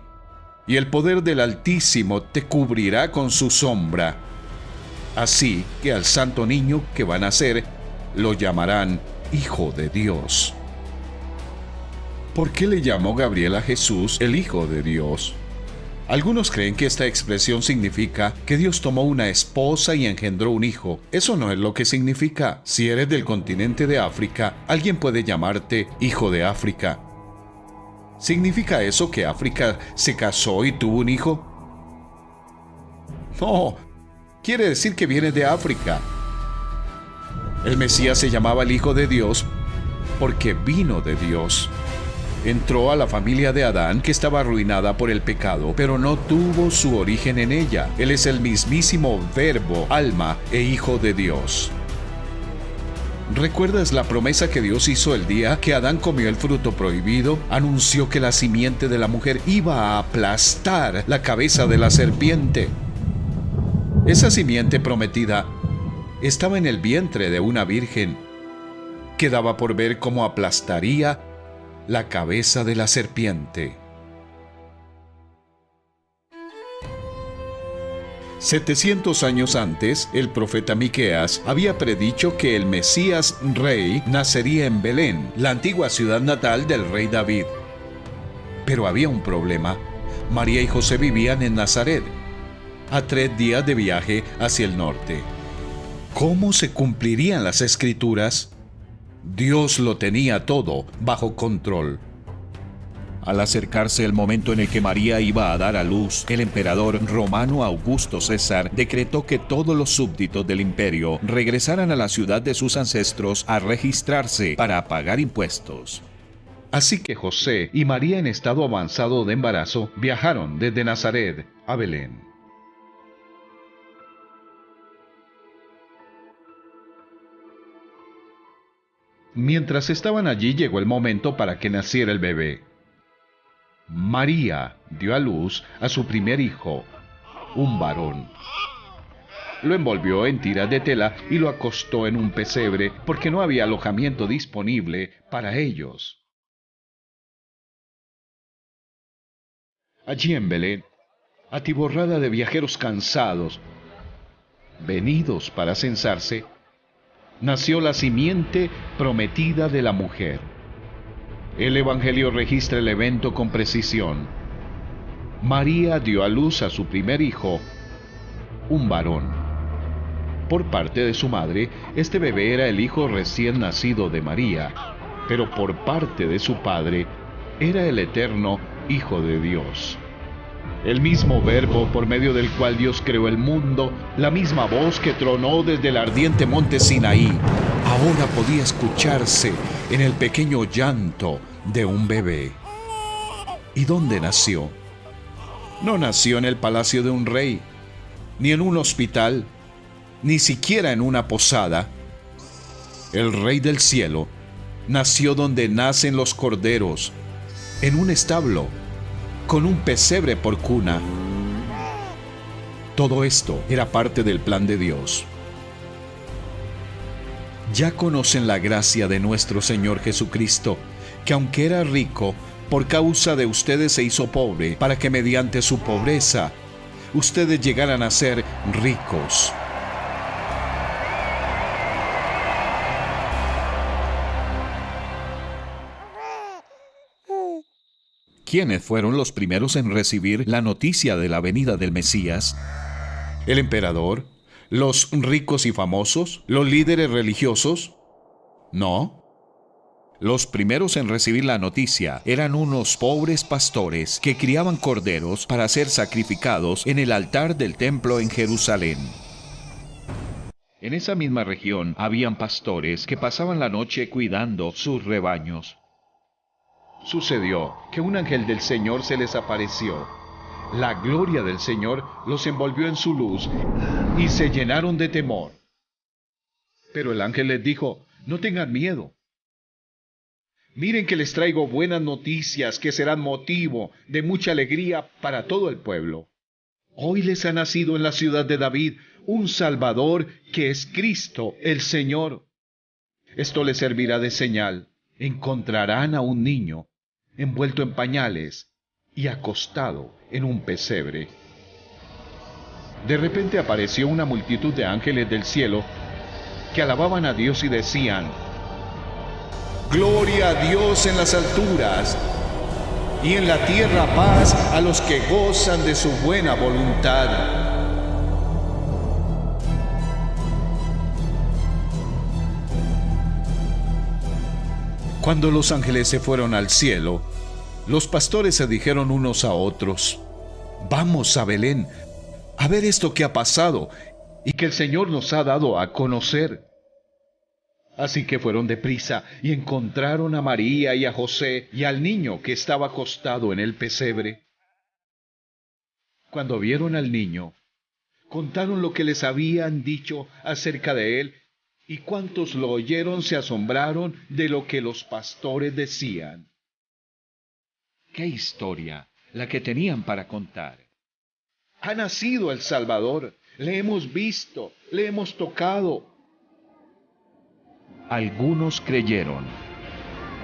y el poder del Altísimo te cubrirá con su sombra. Así que al santo niño que va a nacer lo llamarán Hijo de Dios. ¿Por qué le llamó Gabriel a Jesús el Hijo de Dios? Algunos creen que esta expresión significa que Dios tomó una esposa y engendró un hijo. Eso no es lo que significa. Si eres del continente de África, alguien puede llamarte Hijo de África. ¿Significa eso que África se casó y tuvo un hijo? No, quiere decir que viene de África. El Mesías se llamaba el Hijo de Dios porque vino de Dios. Entró a la familia de Adán, que estaba arruinada por el pecado, pero no tuvo su origen en ella. Él es el mismísimo Verbo, alma e Hijo de Dios. ¿Recuerdas la promesa que Dios hizo el día que Adán comió el fruto prohibido? Anunció que la simiente de la mujer iba a aplastar la cabeza de la serpiente. Esa simiente prometida estaba en el vientre de una virgen. Quedaba por ver cómo aplastaría la cabeza de la serpiente. 700 años antes, el profeta Miqueas había predicho que el Mesías rey nacería en Belén, la antigua ciudad natal del rey David. Pero había un problema. María y José vivían en Nazaret, a 3 días de viaje hacia el norte. ¿Cómo se cumplirían las escrituras? Dios lo tenía todo bajo control. Al acercarse el momento en el que María iba a dar a luz, el emperador romano Augusto César decretó que todos los súbditos del imperio regresaran a la ciudad de sus ancestros a registrarse para pagar impuestos. Así que José y María, en estado avanzado de embarazo, viajaron desde Nazaret a Belén. Mientras estaban allí, llegó el momento para que naciera el bebé. María dio a luz a su primer hijo, un varón. Lo envolvió en tiras de tela y lo acostó en un pesebre porque no había alojamiento disponible para ellos. Allí en Belén, atiborrada de viajeros cansados, venidos para censarse, nació la simiente prometida de la mujer. El Evangelio registra el evento con precisión. María dio a luz a su primer hijo, un varón. Por parte de su madre, este bebé era el hijo recién nacido de María, pero por parte de su padre, era el eterno Hijo de Dios. El mismo verbo por medio del cual Dios creó el mundo, la misma voz que tronó desde el ardiente monte Sinaí, ahora podía escucharse en el pequeño llanto de un bebé. ¿Y dónde nació? No nació en el palacio de un rey, ni en un hospital, ni siquiera en una posada. El Rey del Cielo nació donde nacen los corderos, en un establo, con un pesebre por cuna. Todo esto era parte del plan de Dios. Ya conocen la gracia de nuestro Señor Jesucristo, que aunque era rico, por causa de ustedes se hizo pobre, para que mediante su pobreza ustedes llegaran a ser ricos. ¿Quiénes fueron los primeros en recibir la noticia de la venida del Mesías? ¿El emperador? ¿Los ricos y famosos? ¿Los líderes religiosos? No. Los primeros en recibir la noticia eran unos pobres pastores que criaban corderos para ser sacrificados en el altar del templo en Jerusalén. En esa misma región habían pastores que pasaban la noche cuidando sus rebaños. Sucedió que un ángel del Señor se les apareció. La gloria del Señor los envolvió en su luz y se llenaron de temor. Pero el ángel les dijo: no tengan miedo. Miren que les traigo buenas noticias que serán motivo de mucha alegría para todo el pueblo. Hoy les ha nacido en la ciudad de David un Salvador que es Cristo el Señor. Esto les servirá de señal. Encontrarán a un niño envuelto en pañales y acostado en un pesebre. De repente apareció una multitud de ángeles del cielo que alababan a Dios y decían: Gloria a Dios en las alturas, y en la tierra paz a los que gozan de su buena voluntad. Cuando los ángeles se fueron al cielo, los pastores se dijeron unos a otros: vamos a Belén a ver esto que ha pasado y que el Señor nos ha dado a conocer. Así que fueron deprisa y encontraron a María y a José y al niño que estaba acostado en el pesebre. Cuando vieron al niño, contaron lo que les habían dicho acerca de él Y cuantos lo oyeron se asombraron de lo que los pastores decían. ¡Qué historia la que tenían para contar! Ha nacido el Salvador, le hemos visto, le hemos tocado. Algunos creyeron,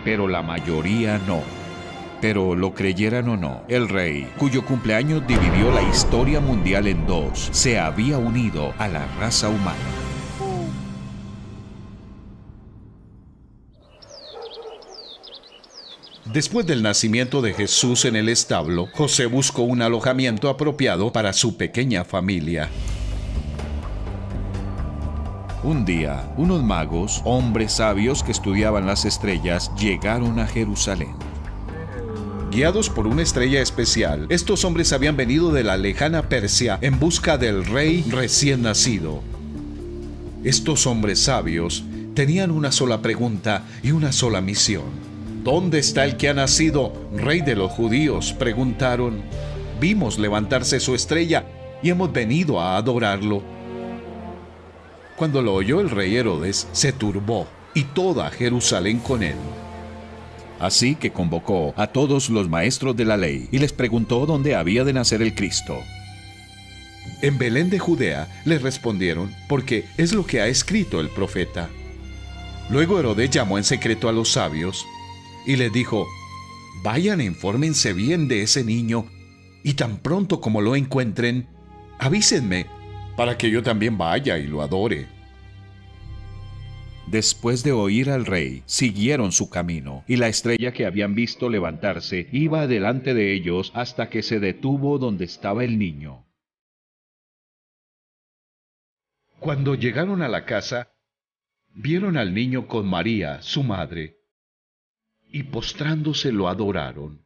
pero la mayoría no. Pero lo creyeran o no, el rey, cuyo cumpleaños dividió la historia mundial en dos, se había unido a la raza humana. Después del nacimiento de Jesús en el establo, José buscó un alojamiento apropiado para su pequeña familia. Un día, unos magos, hombres sabios que estudiaban las estrellas, llegaron a Jerusalén. Guiados por una estrella especial, estos hombres habían venido de la lejana Persia en busca del rey recién nacido. Estos hombres sabios tenían una sola pregunta y una sola misión. ¿Dónde está el que ha nacido, rey de los judíos?, preguntaron. Vimos levantarse su estrella y hemos venido a adorarlo. Cuando lo oyó el rey Herodes, se turbó, y toda Jerusalén con él. Así que convocó a todos los maestros de la ley y les preguntó dónde había de nacer el Cristo. En Belén de Judea, les respondieron, porque es lo que ha escrito el profeta. Luego Herodes llamó en secreto a los sabios y les dijo: vayan e infórmense bien de ese niño, y tan pronto como lo encuentren, avísenme, para que yo también vaya y lo adore. Después de oír al rey, siguieron su camino, y la estrella que habían visto levantarse iba delante de ellos hasta que se detuvo donde estaba el niño. Cuando llegaron a la casa, vieron al niño con María, su madre, y postrándose lo adoraron.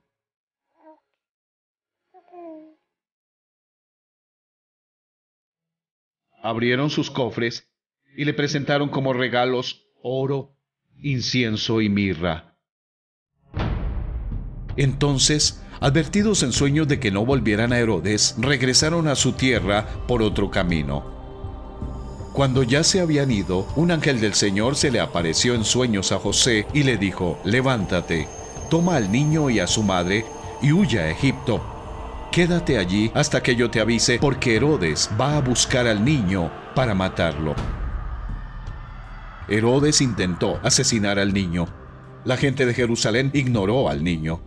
Abrieron sus cofres y le presentaron como regalos oro, incienso y mirra. Entonces, advertidos en sueños de que no volvieran a Herodes, regresaron a su tierra por otro camino. Cuando ya se habían ido, un ángel del Señor se le apareció en sueños a José y le dijo: levántate, toma al niño y a su madre y huye a Egipto. Quédate allí hasta que yo te avise, porque Herodes va a buscar al niño para matarlo. Herodes intentó asesinar al niño. La gente de Jerusalén ignoró al niño.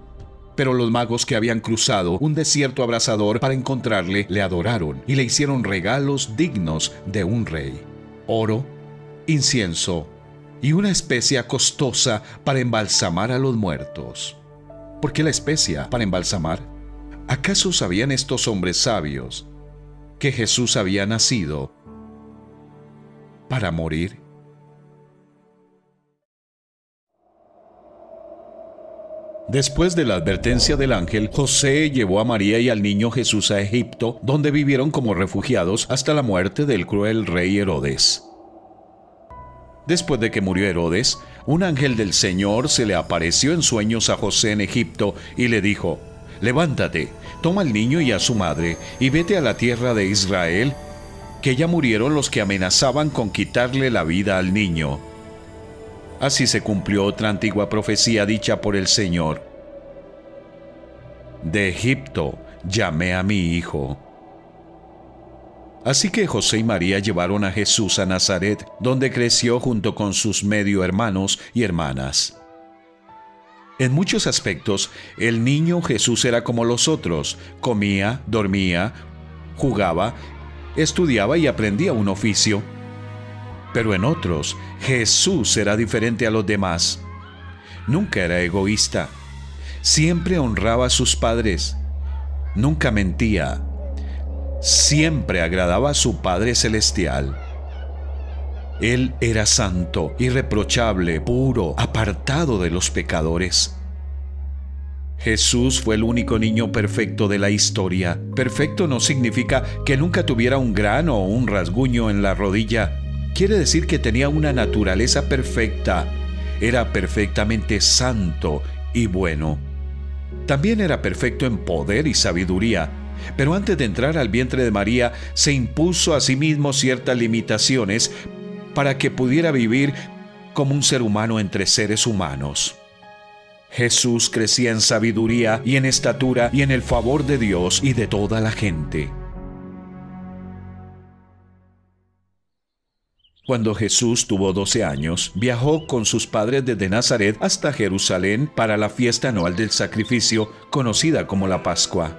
Pero los magos que habían cruzado un desierto abrasador para encontrarle, le adoraron y le hicieron regalos dignos de un rey: oro, incienso y una especia costosa para embalsamar a los muertos. ¿Por qué la especia para embalsamar? ¿Acaso sabían estos hombres sabios que Jesús había nacido para morir? Después de la advertencia del ángel, José llevó a María y al niño Jesús a Egipto, donde vivieron como refugiados hasta la muerte del cruel rey Herodes. Después de que murió Herodes, un ángel del Señor se le apareció en sueños a José en Egipto y le dijo: levántate, toma al niño y a su madre, y vete a la tierra de Israel, que ya murieron los que amenazaban con quitarle la vida al niño. Así se cumplió otra antigua profecía dicha por el Señor: de Egipto llamé a mi hijo. Así que José y María llevaron a Jesús a Nazaret, donde creció junto con sus medio hermanos y hermanas. En muchos aspectos, el niño Jesús era como los otros: comía, dormía, jugaba, estudiaba y aprendía un oficio. Pero en otros, Jesús era diferente a los demás. Nunca era egoísta. Siempre honraba a sus padres. Nunca mentía. Siempre agradaba a su Padre Celestial. Él era santo, irreprochable, puro, apartado de los pecadores. Jesús fue el único niño perfecto de la historia. Perfecto no significa que nunca tuviera un grano o un rasguño en la rodilla. Quiere decir que tenía una naturaleza perfecta. Era perfectamente santo y bueno. También era perfecto en poder y sabiduría. Pero antes de entrar al vientre de María, se impuso a sí mismo ciertas limitaciones para que pudiera vivir como un ser humano entre seres humanos. Jesús crecía en sabiduría y en estatura y en el favor de Dios y de toda la gente. Cuando Jesús tuvo 12 años, viajó con sus padres desde Nazaret hasta Jerusalén para la fiesta anual del sacrificio, conocida como la Pascua.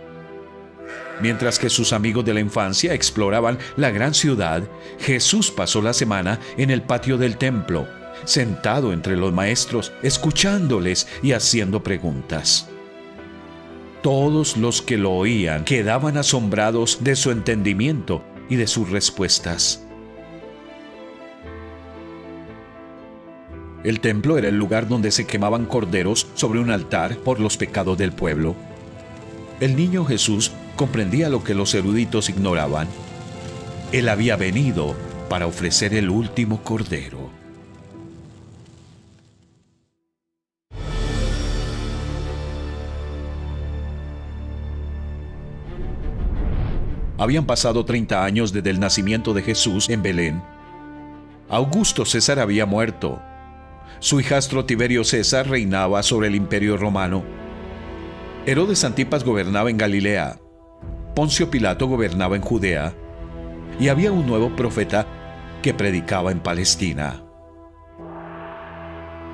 Mientras que sus amigos de la infancia exploraban la gran ciudad, Jesús pasó la semana en el patio del templo, sentado entre los maestros, escuchándoles y haciendo preguntas. Todos los que lo oían quedaban asombrados de su entendimiento y de sus respuestas. El templo era el lugar donde se quemaban corderos sobre un altar por los pecados del pueblo. El niño Jesús comprendía lo que los eruditos ignoraban. Él había venido para ofrecer el último cordero. Habían pasado 30 años desde el nacimiento de Jesús en Belén. Augusto César había muerto. Su hijastro Tiberio César reinaba sobre el imperio romano. Herodes Antipas gobernaba en Galilea. Poncio Pilato gobernaba en Judea. Y había un nuevo profeta que predicaba en Palestina.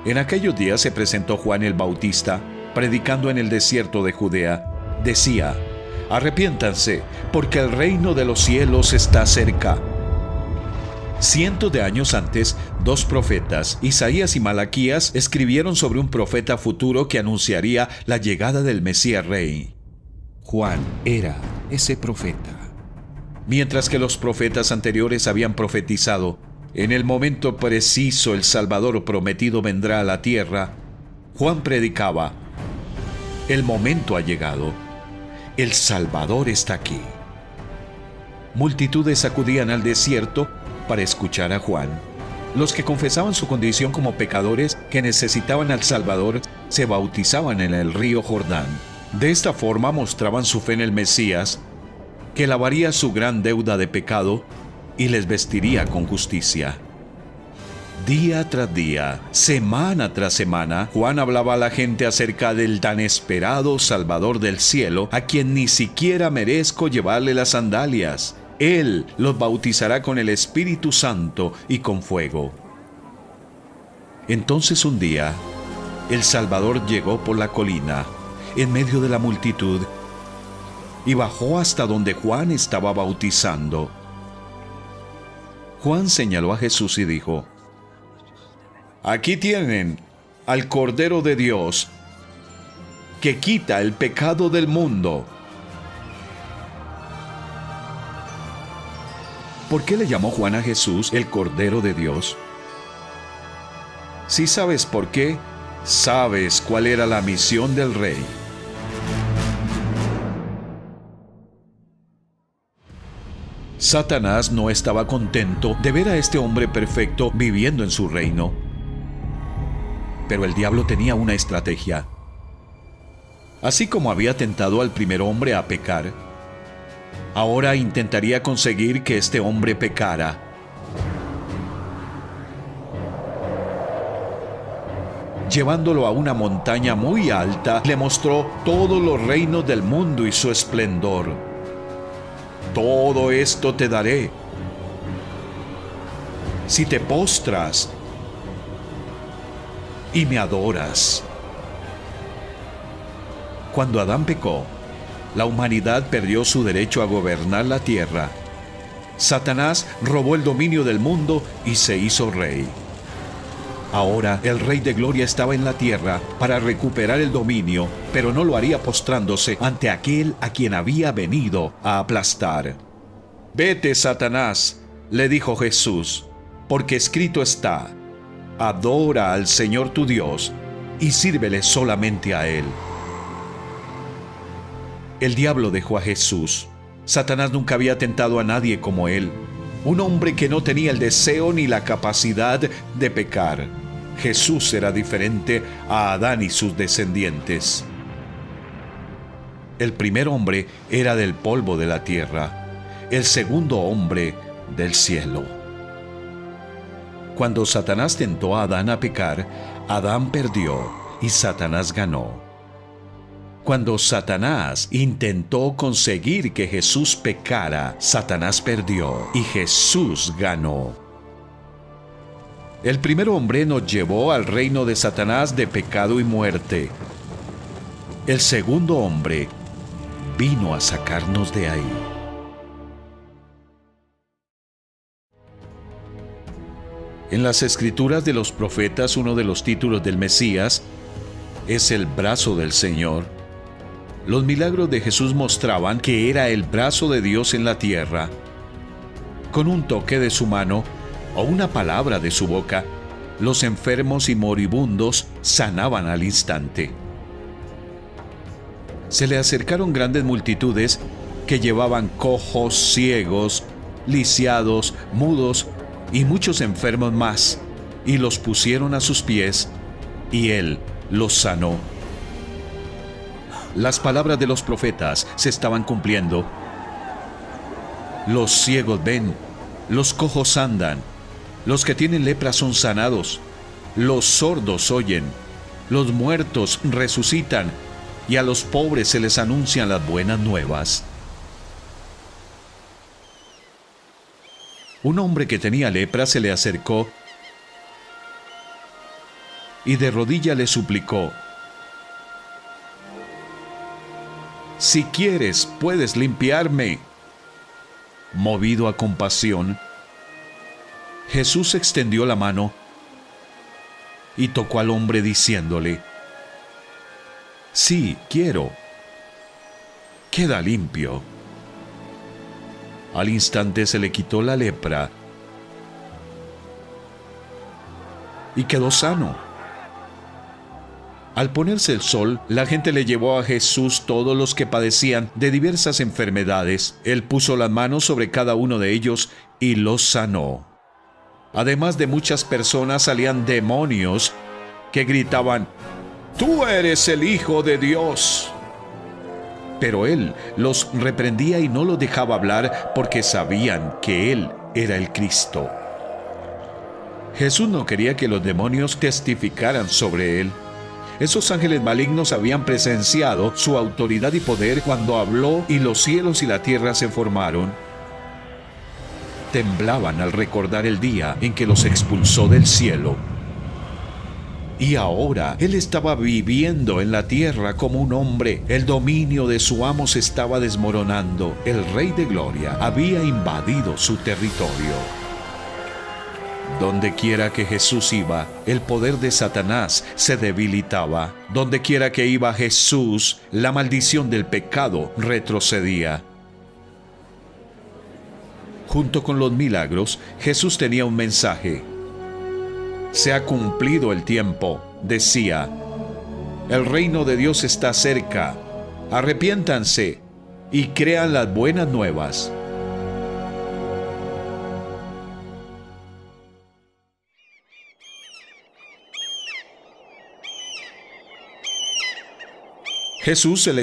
En aquellos días se presentó Juan el Bautista, predicando en el desierto de Judea. Decía: «Arrepiéntanse, porque el reino de los cielos está cerca». Cientos de años antes, dos profetas, Isaías y Malaquías, escribieron sobre un profeta futuro que anunciaría la llegada del Mesías Rey. Juan era ese profeta. Mientras que los profetas anteriores habían profetizado, en el momento preciso el Salvador prometido vendrá a la tierra, Juan predicaba: el momento ha llegado, el Salvador está aquí. Multitudes acudían al desierto para escuchar a Juan. Los que confesaban su condición como pecadores que necesitaban al Salvador se bautizaban en el río Jordán. De esta forma mostraban su fe en el Mesías, que lavaría su gran deuda de pecado y les vestiría con justicia. Día tras día, semana tras semana, Juan hablaba a la gente acerca del tan esperado Salvador del cielo, a quien ni siquiera merezco llevarle las sandalias. Él los bautizará con el Espíritu Santo y con fuego. Entonces un día, el Salvador llegó por la colina, en medio de la multitud, y bajó hasta donde Juan estaba bautizando. Juan señaló a Jesús y dijo: «Aquí tienen al Cordero de Dios, que quita el pecado del mundo». ¿Por qué le llamó Juan a Jesús el Cordero de Dios? Si sabes por qué, sabes cuál era la misión del Rey. Satanás no estaba contento de ver a este hombre perfecto viviendo en su reino. Pero el diablo tenía una estrategia. Así como había tentado al primer hombre a pecar, ahora intentaría conseguir que este hombre pecara. Llevándolo a una montaña muy alta, le mostró todos los reinos del mundo y su esplendor. «Todo esto te daré si te postras y me adoras». Cuando Adán pecó, la humanidad perdió su derecho a gobernar la tierra. Satanás robó el dominio del mundo y se hizo rey. Ahora el Rey de Gloria estaba en la tierra para recuperar el dominio, pero no lo haría postrándose ante aquel a quien había venido a aplastar. «Vete, Satanás», le dijo Jesús, «porque escrito está: adora al Señor tu Dios y sírvele solamente a Él». El diablo dejó a Jesús. Satanás nunca había tentado a nadie como él, un hombre que no tenía el deseo ni la capacidad de pecar. Jesús era diferente a Adán y sus descendientes. El primer hombre era del polvo de la tierra, el segundo hombre del cielo. Cuando Satanás tentó a Adán a pecar, Adán perdió y Satanás ganó. Cuando Satanás intentó conseguir que Jesús pecara, Satanás perdió y Jesús ganó. El primer hombre nos llevó al reino de Satanás de pecado y muerte. El segundo hombre vino a sacarnos de ahí. En las escrituras de los profetas, uno de los títulos del Mesías es el brazo del Señor. Los milagros de Jesús mostraban que era el brazo de Dios en la tierra. Con un toque de su mano o una palabra de su boca, los enfermos y moribundos sanaban al instante. Se le acercaron grandes multitudes que llevaban cojos, ciegos, lisiados, mudos y muchos enfermos más, y los pusieron a sus pies, y él los sanó. Las palabras de los profetas se estaban cumpliendo. Los ciegos ven, los cojos andan, los que tienen lepra son sanados, los sordos oyen, los muertos resucitan, y a los pobres se les anuncian las buenas nuevas. Un hombre que tenía lepra se le acercó y de rodilla le suplicó: «Si quieres, puedes limpiarme». Movido a compasión, Jesús extendió la mano y tocó al hombre diciéndole: «Sí, quiero. Queda limpio». Al instante se le quitó la lepra y quedó sano. Al ponerse el sol, la gente le llevó a Jesús todos los que padecían de diversas enfermedades. Él puso las manos sobre cada uno de ellos y los sanó. Además de muchas personas salían demonios que gritaban: «¡Tú eres el Hijo de Dios!». Pero él los reprendía y no los dejaba hablar porque sabían que él era el Cristo. Jesús no quería que los demonios testificaran sobre él. Esos ángeles malignos habían presenciado su autoridad y poder cuando habló y los cielos y la tierra se formaron. Temblaban al recordar el día en que los expulsó del cielo. Y ahora él estaba viviendo en la tierra como un hombre. El dominio de su amo se estaba desmoronando. El Rey de Gloria había invadido su territorio. Donde quiera que Jesús iba, el poder de Satanás se debilitaba. Donde quiera que iba Jesús, la maldición del pecado retrocedía. Junto con los milagros, Jesús tenía un mensaje. Se ha cumplido el tiempo, decía. El reino de Dios está cerca. Arrepiéntanse y crean las buenas nuevas. Jesús se le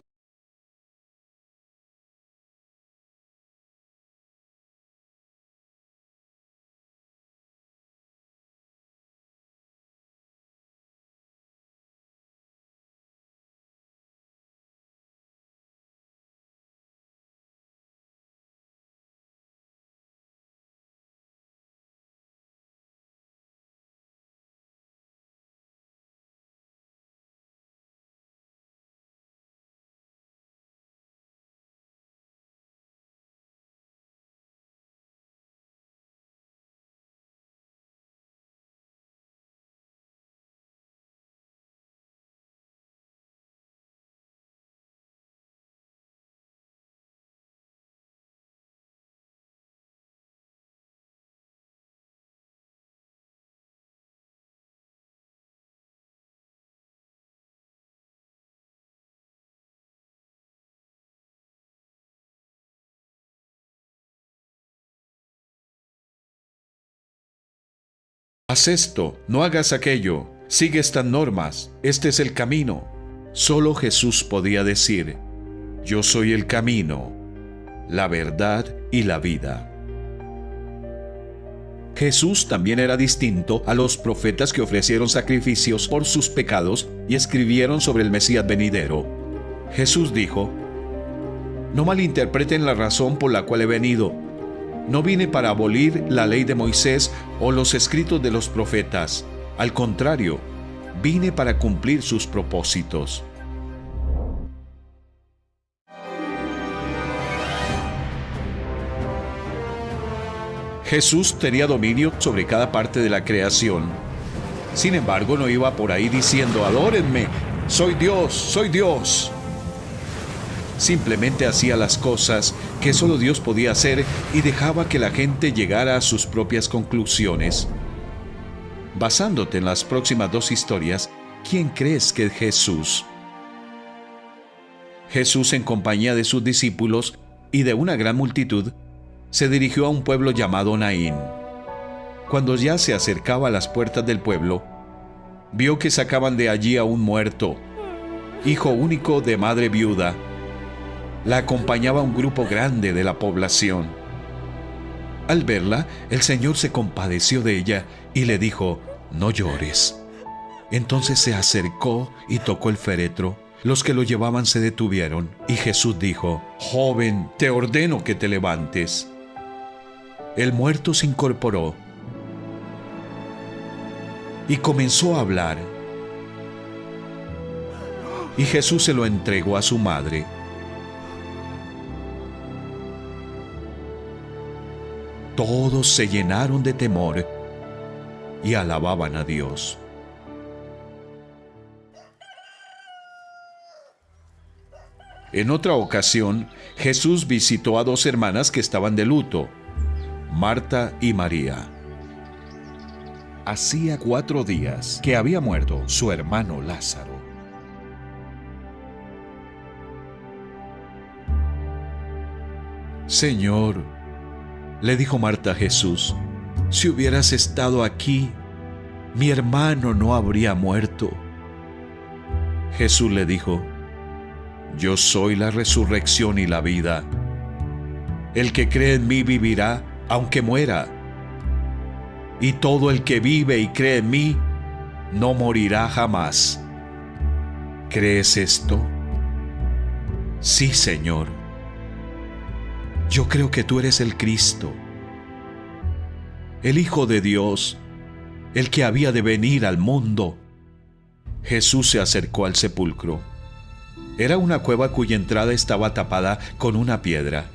Haz esto, no hagas aquello, sigue estas normas, este es el camino. Solo Jesús podía decir: yo soy el camino, la verdad y la vida. Jesús también era distinto a los profetas que ofrecieron sacrificios por sus pecados y escribieron sobre el Mesías venidero. Jesús dijo: «No malinterpreten la razón por la cual he venido. No vine para abolir la ley de Moisés o los escritos de los profetas. Al contrario, vine para cumplir sus propósitos». Jesús tenía dominio sobre cada parte de la creación. Sin embargo, no iba por ahí diciendo: «Adórenme, soy Dios, soy Dios». Simplemente hacía las cosas que solo Dios podía hacer y dejaba que la gente llegara a sus propias conclusiones. Basándote en las próximas dos historias, ¿quién crees que es Jesús? Jesús, en compañía de sus discípulos y de una gran multitud, se dirigió a un pueblo llamado Naín. Cuando ya se acercaba a las puertas del pueblo, vio que sacaban de allí a un muerto, hijo único de madre viuda. La acompañaba un grupo grande de la población. Al verla, el Señor se compadeció de ella y le dijo: «No llores». Entonces se acercó y tocó el féretro. Los que lo llevaban se detuvieron, y Jesús dijo: «Joven, te ordeno que te levantes». El muerto se incorporó y comenzó a hablar. Y Jesús se lo entregó a su madre. Todos se llenaron de temor y alababan a Dios. En otra ocasión, Jesús visitó a dos hermanas que estaban de luto, Marta y María. Hacía 4 días que había muerto su hermano Lázaro. «Señor», le dijo Marta a Jesús, «si hubieras estado aquí, mi hermano no habría muerto». Jesús le dijo: «Yo soy la resurrección y la vida. El que cree en mí vivirá aunque muera. Y todo el que vive y cree en mí no morirá jamás». ¿Crees esto? «Sí, Señor. Yo creo que tú eres el Cristo, el Hijo de Dios, el que había de venir al mundo». Jesús se acercó al sepulcro. Era una cueva cuya entrada estaba tapada con una piedra.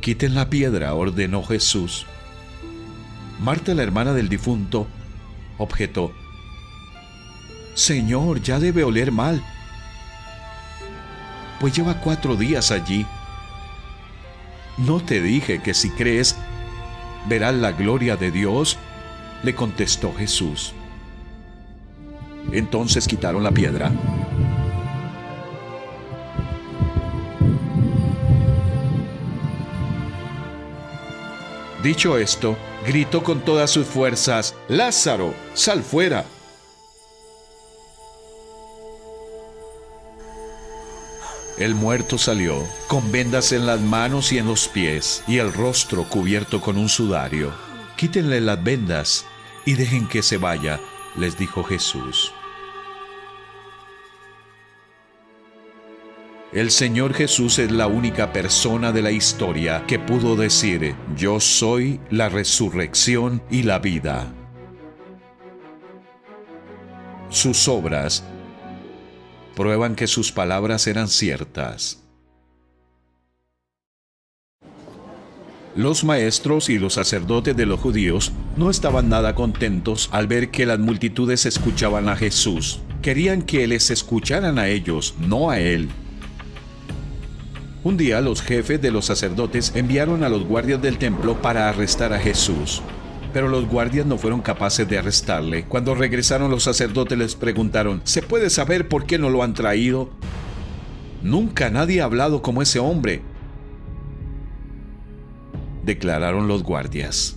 «Quiten la piedra», ordenó Jesús. Marta, la hermana del difunto, objetó: «Señor, ya debe oler mal, pues lleva 4 días allí». «¿No te dije que si crees, verás la gloria de Dios?», le contestó Jesús. Entonces quitaron la piedra. Dicho esto, gritó con todas sus fuerzas: «Lázaro, sal fuera». El muerto salió, con vendas en las manos y en los pies, y el rostro cubierto con un sudario. «Quítenle las vendas y dejen que se vaya», les dijo Jesús. El Señor Jesús es la única persona de la historia que pudo decir: «Yo soy la resurrección y la vida». Sus obras prueban que sus palabras eran ciertas. Los maestros y los sacerdotes de los judíos no estaban nada contentos al ver que las multitudes escuchaban a Jesús. Querían que les escucharan a ellos, no a él. Un día los jefes de los sacerdotes enviaron a los guardias del templo para arrestar a Jesús. Pero los guardias no fueron capaces de arrestarle. Cuando regresaron, los sacerdotes les preguntaron: «¿Se puede saber por qué no lo han traído? Nunca nadie ha hablado como ese hombre», declararon los guardias.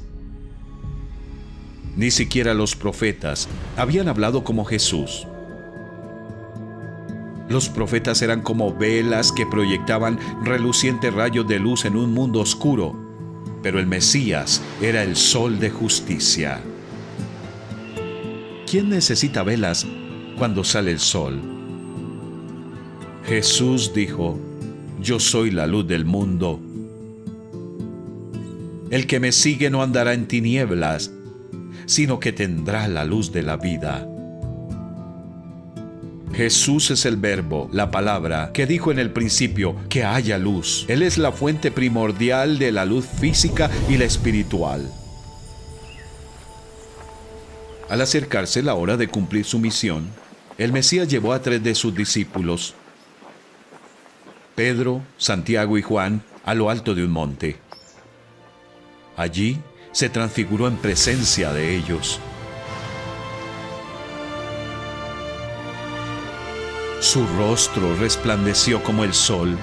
Ni siquiera los profetas habían hablado como Jesús. Los profetas eran como velas que proyectaban relucientes rayos de luz en un mundo oscuro. pero el Mesías era el sol de justicia. ¿Quién necesita velas cuando sale el sol? Jesús dijo: yo soy la luz del mundo. El que me sigue no andará en tinieblas, sino que tendrá la luz de la vida. Jesús es el verbo, la palabra, que dijo en el principio que haya luz. Él es la fuente primordial de la luz física y la espiritual. Al acercarse la hora de cumplir su misión, el Mesías llevó a 3 de sus discípulos, Pedro, Santiago y Juan, a lo alto de un monte. Allí se transfiguró en presencia de ellos. Su rostro resplandeció como el sol,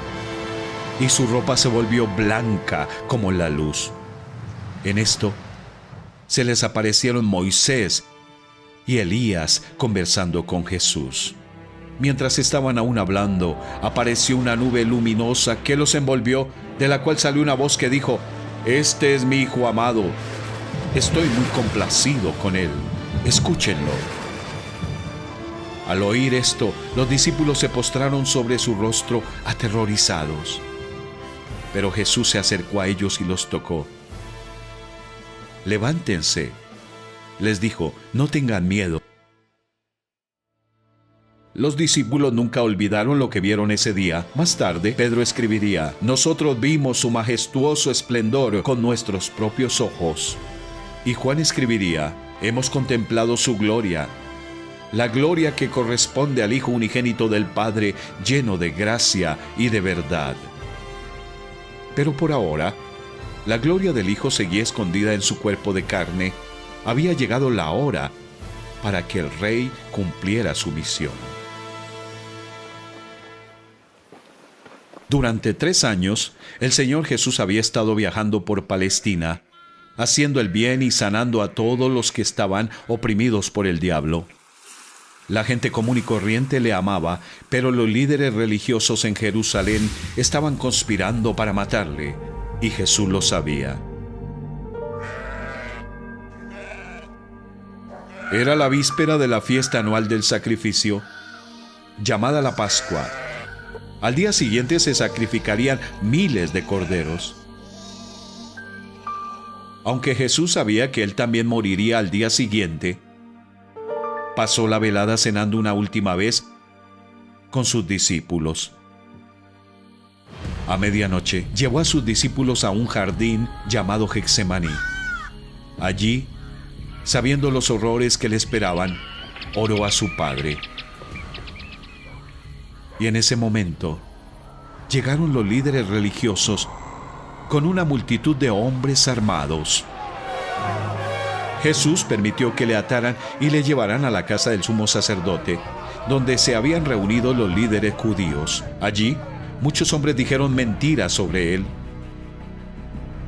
y su ropa se volvió blanca como la luz. En esto se les aparecieron Moisés y Elías conversando con Jesús. Mientras estaban aún hablando, apareció una nube luminosa que los envolvió, de la cual salió una voz que dijo: este es mi Hijo amado, estoy muy complacido con él, escúchenlo. Al oír esto, los discípulos se postraron sobre su rostro aterrorizados. Pero Jesús se acercó a ellos y los tocó. Levántense, les dijo, no tengan miedo. Los discípulos nunca olvidaron lo que vieron ese día. Más tarde, Pedro escribiría: nosotros vimos su majestuoso esplendor con nuestros propios ojos. Y Juan escribiría: hemos contemplado su gloria, la gloria que corresponde al Hijo unigénito del Padre, lleno de gracia y de verdad. Pero por ahora, la gloria del Hijo seguía escondida en su cuerpo de carne. Había llegado la hora para que el Rey cumpliera su misión. Durante 3 años, el Señor Jesús había estado viajando por Palestina, haciendo el bien y sanando a todos los que estaban oprimidos por el diablo. La gente común y corriente le amaba, pero los líderes religiosos en Jerusalén estaban conspirando para matarle, y Jesús lo sabía. Era la víspera de la fiesta anual del sacrificio, llamada la Pascua. Al día siguiente se sacrificarían miles de corderos. Aunque Jesús sabía que él también moriría al día siguiente, pasó la velada cenando una última vez con sus discípulos. A medianoche llevó a sus discípulos a un jardín llamado Getsemaní. Allí, sabiendo los horrores que le esperaban, oró a su Padre. Y en ese momento, llegaron los líderes religiosos con una multitud de hombres armados. Jesús permitió que le ataran y le llevaran a la casa del sumo sacerdote, donde se habían reunido los líderes judíos. Allí, muchos hombres dijeron mentiras sobre él.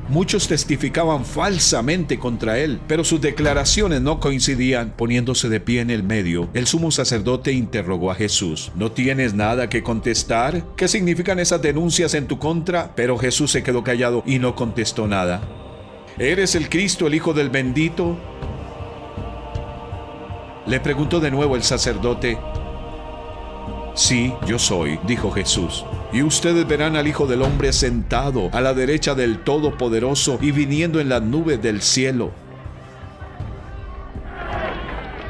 Muchos testificaban falsamente contra él, pero sus declaraciones no coincidían. Poniéndose de pie en el medio, el sumo sacerdote interrogó a Jesús: ¿no tienes nada que contestar? ¿Qué significan esas denuncias en tu contra? Pero Jesús se quedó callado y no contestó nada. ¿Eres el Cristo, el Hijo del Bendito?, le preguntó de nuevo el sacerdote. Sí, yo soy, dijo Jesús. Y ustedes verán al Hijo del Hombre sentado a la derecha del Todopoderoso y viniendo en las nubes del cielo.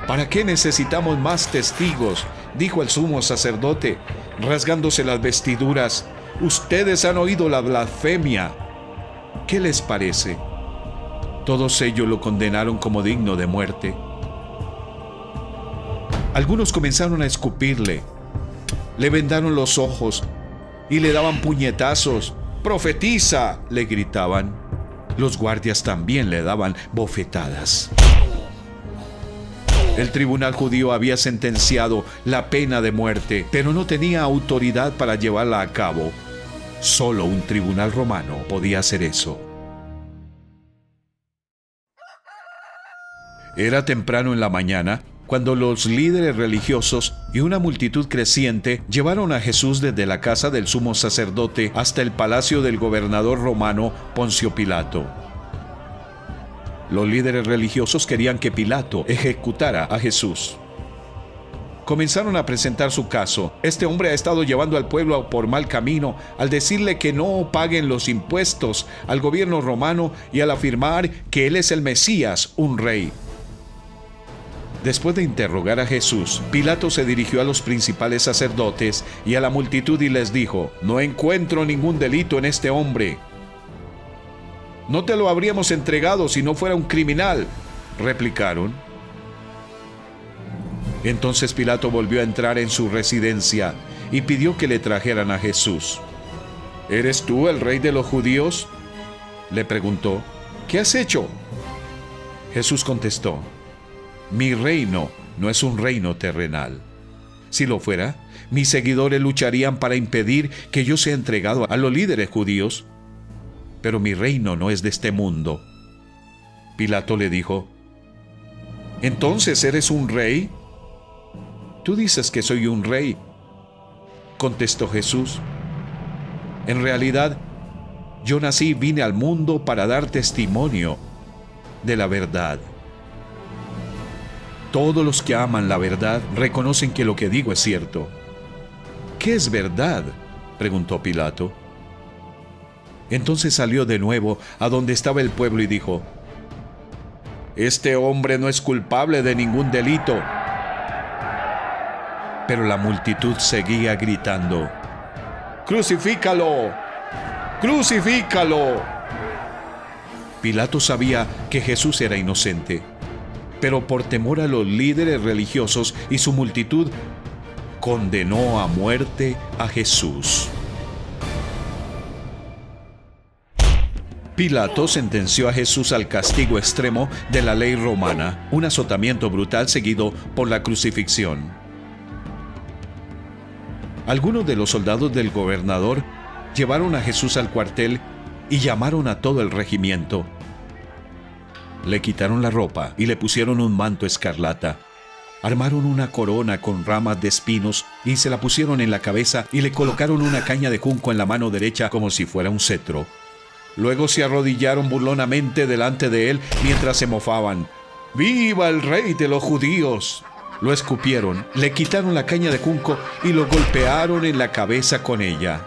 ¿Para qué necesitamos más testigos?, dijo el sumo sacerdote, rasgándose las vestiduras. Ustedes han oído la blasfemia. ¿Qué les parece? Todos ellos lo condenaron como digno de muerte. Algunos comenzaron a escupirle, le vendaron los ojos y le daban puñetazos. ¡Profetiza!, le gritaban. Los guardias también le daban bofetadas. El tribunal judío había sentenciado la pena de muerte, pero no tenía autoridad para llevarla a cabo. Solo un tribunal romano podía hacer eso. Era temprano en la mañana cuando los líderes religiosos y una multitud creciente llevaron a Jesús desde la casa del sumo sacerdote hasta el palacio del gobernador romano Poncio Pilato. Los líderes religiosos querían que Pilato ejecutara a Jesús. Comenzaron a presentar su caso. Este hombre ha estado llevando al pueblo por mal camino al decirle que no paguen los impuestos al gobierno romano y al afirmar que él es el Mesías, un rey. Después de interrogar a Jesús, Pilato se dirigió a los principales sacerdotes y a la multitud y les dijo: «No encuentro ningún delito en este hombre». «No te lo habríamos entregado si no fuera un criminal», replicaron. Entonces Pilato volvió a entrar en su residencia y pidió que le trajeran a Jesús. «¿Eres tú el rey de los judíos?», le preguntó. «¿Qué has hecho?». Jesús contestó: «Mi reino no es un reino terrenal. Si lo fuera, mis seguidores lucharían para impedir que yo sea entregado a los líderes judíos. Pero mi reino no es de este mundo». Pilato le dijo: «¿Entonces eres un rey?». «Tú dices que soy un rey», contestó Jesús. «En realidad, yo nací y vine al mundo para dar testimonio de la verdad. Todos los que aman la verdad reconocen que lo que digo es cierto». «¿Qué es verdad?», preguntó Pilato. Entonces salió de nuevo a donde estaba el pueblo y dijo: «Este hombre no es culpable de ningún delito». Pero la multitud seguía gritando: «¡Crucifícalo! ¡Crucifícalo!». Pilato sabía que Jesús era inocente, pero por temor a los líderes religiosos y su multitud, condenó a muerte a Jesús. Pilato sentenció a Jesús al castigo extremo de la ley romana, un azotamiento brutal seguido por la crucifixión. Algunos de los soldados del gobernador llevaron a Jesús al cuartel y llamaron a todo el regimiento. Le quitaron la ropa y le pusieron un manto escarlata. Armaron una corona con ramas de espinos y se la pusieron en la cabeza y le colocaron una caña de junco en la mano derecha como si fuera un cetro. Luego se arrodillaron burlonamente delante de él mientras se mofaban: «¡Viva el rey de los judíos!». Lo escupieron, le quitaron la caña de junco y lo golpearon en la cabeza con ella.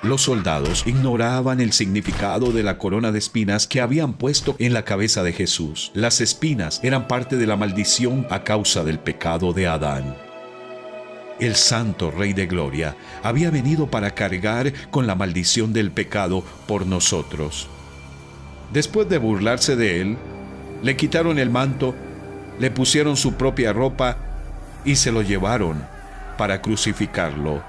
Los soldados ignoraban el significado de la corona de espinas que habían puesto en la cabeza de Jesús. Las espinas eran parte de la maldición a causa del pecado de Adán. El Santo Rey de Gloria había venido para cargar con la maldición del pecado por nosotros. Después de burlarse de él, le quitaron el manto, le pusieron su propia ropa y se lo llevaron para crucificarlo.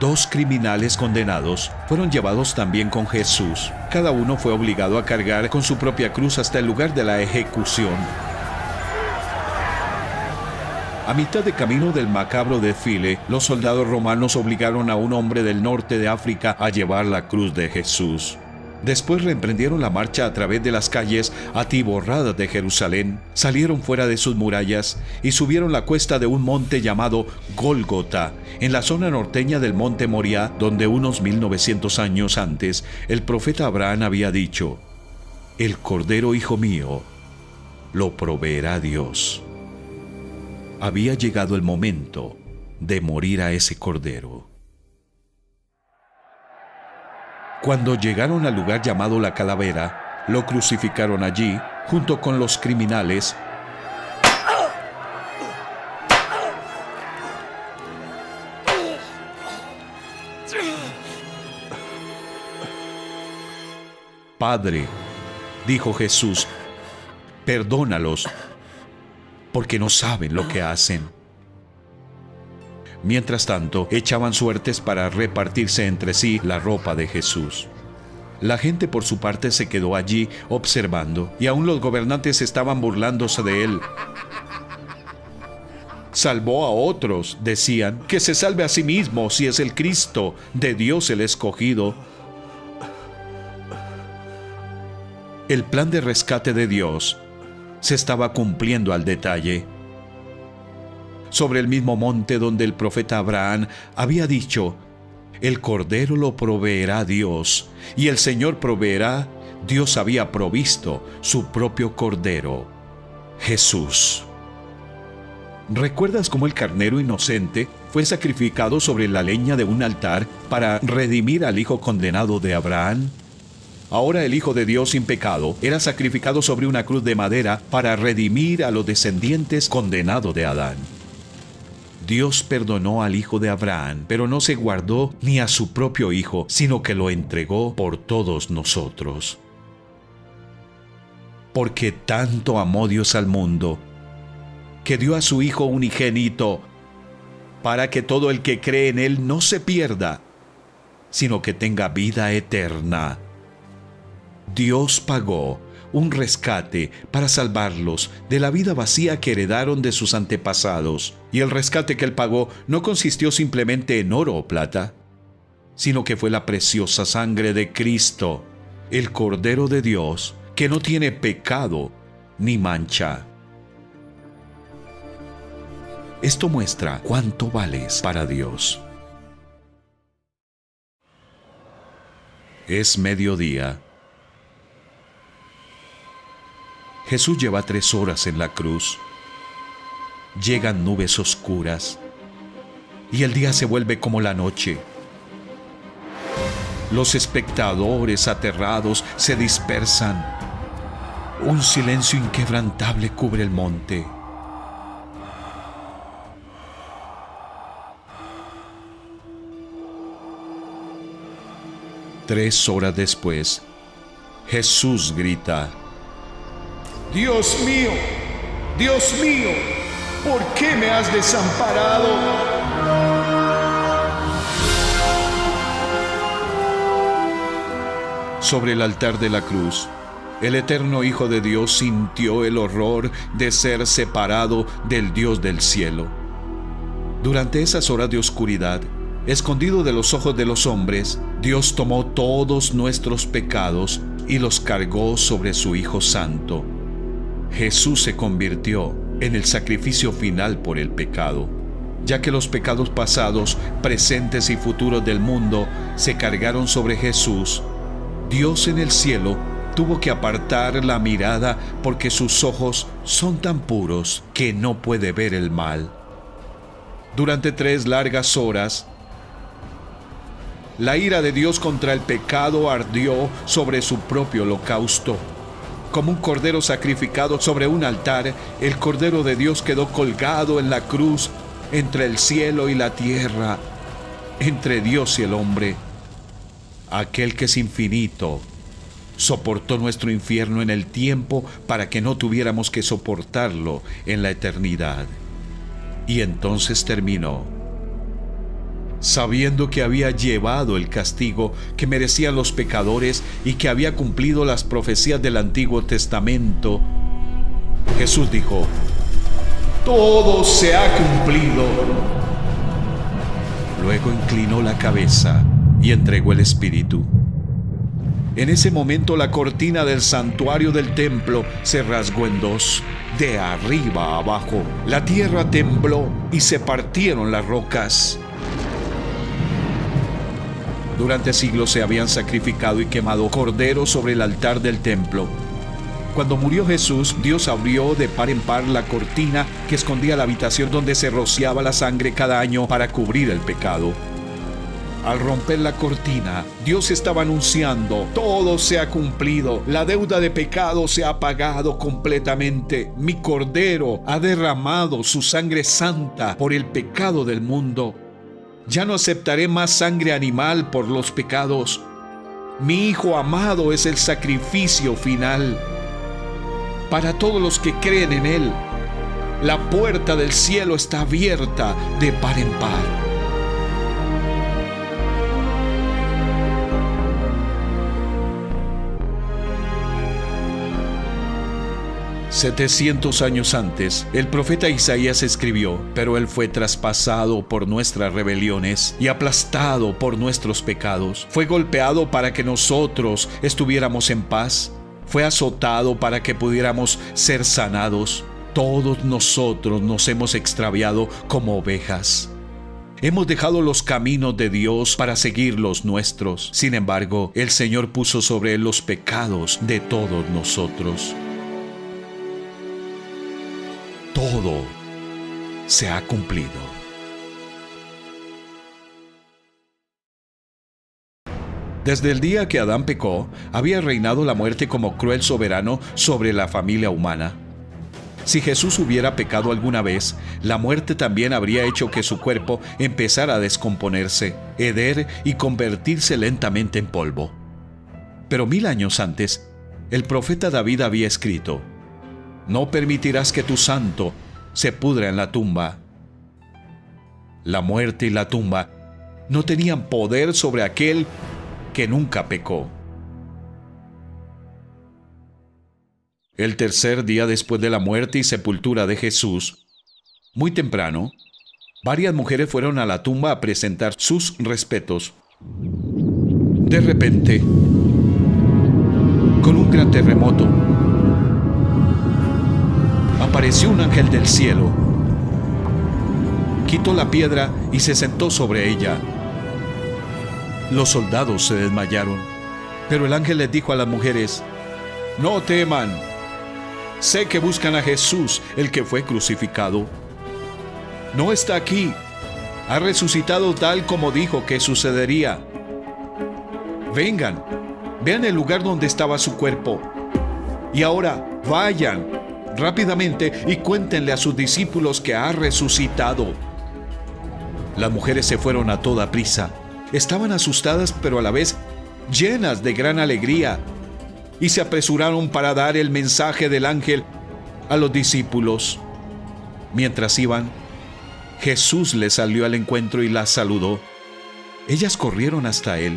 2 criminales condenados fueron llevados también con Jesús. Cada uno fue obligado a cargar con su propia cruz hasta el lugar de la ejecución. A mitad de camino del macabro desfile, los soldados romanos obligaron a un hombre del norte de África a llevar la cruz de Jesús. Después reemprendieron la marcha a través de las calles atiborradas de Jerusalén, salieron fuera de sus murallas y subieron la cuesta de un monte llamado Gólgota, en la zona norteña del monte Moriah, donde unos 1900 años antes el profeta Abraham había dicho: «El cordero hijo mío lo proveerá Dios». Había llegado el momento de morir a ese cordero. Cuando llegaron al lugar llamado La Calavera, lo crucificaron allí, junto con los criminales. «Padre», dijo Jesús, «perdónalos, porque no saben lo que hacen». Mientras tanto, echaban suertes para repartirse entre sí la ropa de Jesús. La gente por su parte se quedó allí observando, y aún los gobernantes estaban burlándose de él. «Salvó a otros», decían, «que se salve a sí mismo si es el Cristo de Dios el escogido». El plan de rescate de Dios se estaba cumpliendo al detalle. Sobre el mismo monte donde el profeta Abraham había dicho: «El cordero lo proveerá Dios, y el Señor proveerá Dios había provisto su propio Cordero, Jesús. ¿Recuerdas cómo el carnero inocente fue sacrificado sobre la leña de un altar para redimir al hijo condenado de Abraham? Ahora el Hijo de Dios sin pecado era sacrificado sobre una cruz de madera para redimir a los descendientes condenados de Adán. Dios perdonó al hijo de Abraham, pero no se guardó ni a su propio hijo, sino que lo entregó por todos nosotros. Porque tanto amó Dios al mundo, que dio a su Hijo unigénito, para que todo el que cree en Él no se pierda, sino que tenga vida eterna. Dios pagó un rescate para salvarlos de la vida vacía que heredaron de sus antepasados. Y el rescate que Él pagó no consistió simplemente en oro o plata, sino que fue la preciosa sangre de Cristo, el Cordero de Dios, que no tiene pecado ni mancha. Esto muestra cuánto vales para Dios. Es mediodía. Jesús lleva 3 horas en la cruz. Llegan nubes oscuras y el día se vuelve como la noche. Los espectadores aterrados se dispersan. Un silencio inquebrantable cubre el monte. Tres horas después, Jesús grita: Dios mío, ¿por qué me has desamparado? Sobre el altar de la cruz, el eterno Hijo de Dios sintió el horror de ser separado del Dios del cielo. Durante esas horas de oscuridad, escondido de los ojos de los hombres, Dios tomó todos nuestros pecados y los cargó sobre su Hijo Santo. Jesús se convirtió en el sacrificio final por el pecado, ya que los pecados pasados, presentes y futuros del mundo se cargaron sobre Jesús. Dios en el cielo tuvo que apartar la mirada porque sus ojos son tan puros que no puede ver el mal. Durante 3 largas horas, la ira de Dios contra el pecado ardió sobre su propio holocausto. Como un cordero sacrificado sobre un altar, el Cordero de Dios quedó colgado en la cruz entre el cielo y la tierra, entre Dios y el hombre. Aquel que es infinito soportó nuestro infierno en el tiempo para que no tuviéramos que soportarlo en la eternidad. Y entonces terminó. Sabiendo que había llevado el castigo que merecían los pecadores y que había cumplido las profecías del Antiguo Testamento, Jesús dijo: todo se ha cumplido. Luego inclinó la cabeza y entregó el Espíritu. En ese momento la cortina del santuario del templo se rasgó en 2, de arriba a abajo. La tierra tembló y se partieron las rocas. Durante siglos se habían sacrificado y quemado corderos sobre el altar del templo. Cuando murió Jesús, Dios abrió de par en par la cortina que escondía la habitación donde se rociaba la sangre cada año para cubrir el pecado. Al romper la cortina, Dios estaba anunciando: todo se ha cumplido, la deuda de pecado se ha pagado completamente. Mi Cordero ha derramado su sangre santa por el pecado del mundo. Ya no aceptaré más sangre animal por los pecados. Mi Hijo amado es el sacrificio final. Para todos los que creen en Él, la puerta del cielo está abierta de par en par. «700 años antes, el profeta Isaías escribió: pero Él fue traspasado por nuestras rebeliones y aplastado por nuestros pecados. Fue golpeado para que nosotros estuviéramos en paz. Fue azotado para que pudiéramos ser sanados. Todos nosotros nos hemos extraviado como ovejas. Hemos dejado los caminos de Dios para seguir los nuestros. Sin embargo, el Señor puso sobre él los pecados de todos nosotros. Todo se ha cumplido. Desde el día que Adán pecó, había reinado la muerte como cruel soberano sobre la familia humana. Si Jesús hubiera pecado alguna vez, la muerte también habría hecho que su cuerpo empezara a descomponerse, heder y convertirse lentamente en polvo. Pero 1000 años antes, el profeta David había escrito: «No permitirás que tu santo se pudra en la tumba». La muerte y la tumba no tenían poder sobre aquel que nunca pecó. El tercer día después de la muerte y sepultura de Jesús, muy temprano, varias mujeres fueron a la tumba a presentar sus respetos. De repente, con un gran terremoto, apareció un ángel del cielo, quitó la piedra y se sentó sobre ella. Los soldados se desmayaron, pero el ángel les dijo a las mujeres: «No teman. Sé que buscan a Jesús, el que fue crucificado. No está aquí. Ha resucitado tal como dijo que sucedería. Vengan, vean el lugar donde estaba su cuerpo. Y ahora vayan rápidamente y cuéntenle a sus discípulos que ha resucitado». Las mujeres se fueron a toda prisa. Estaban asustadas, pero a la vez llenas de gran alegría, y se apresuraron para dar el mensaje del ángel a los discípulos. Mientras iban, Jesús les salió al encuentro y las saludó. Ellas corrieron hasta él,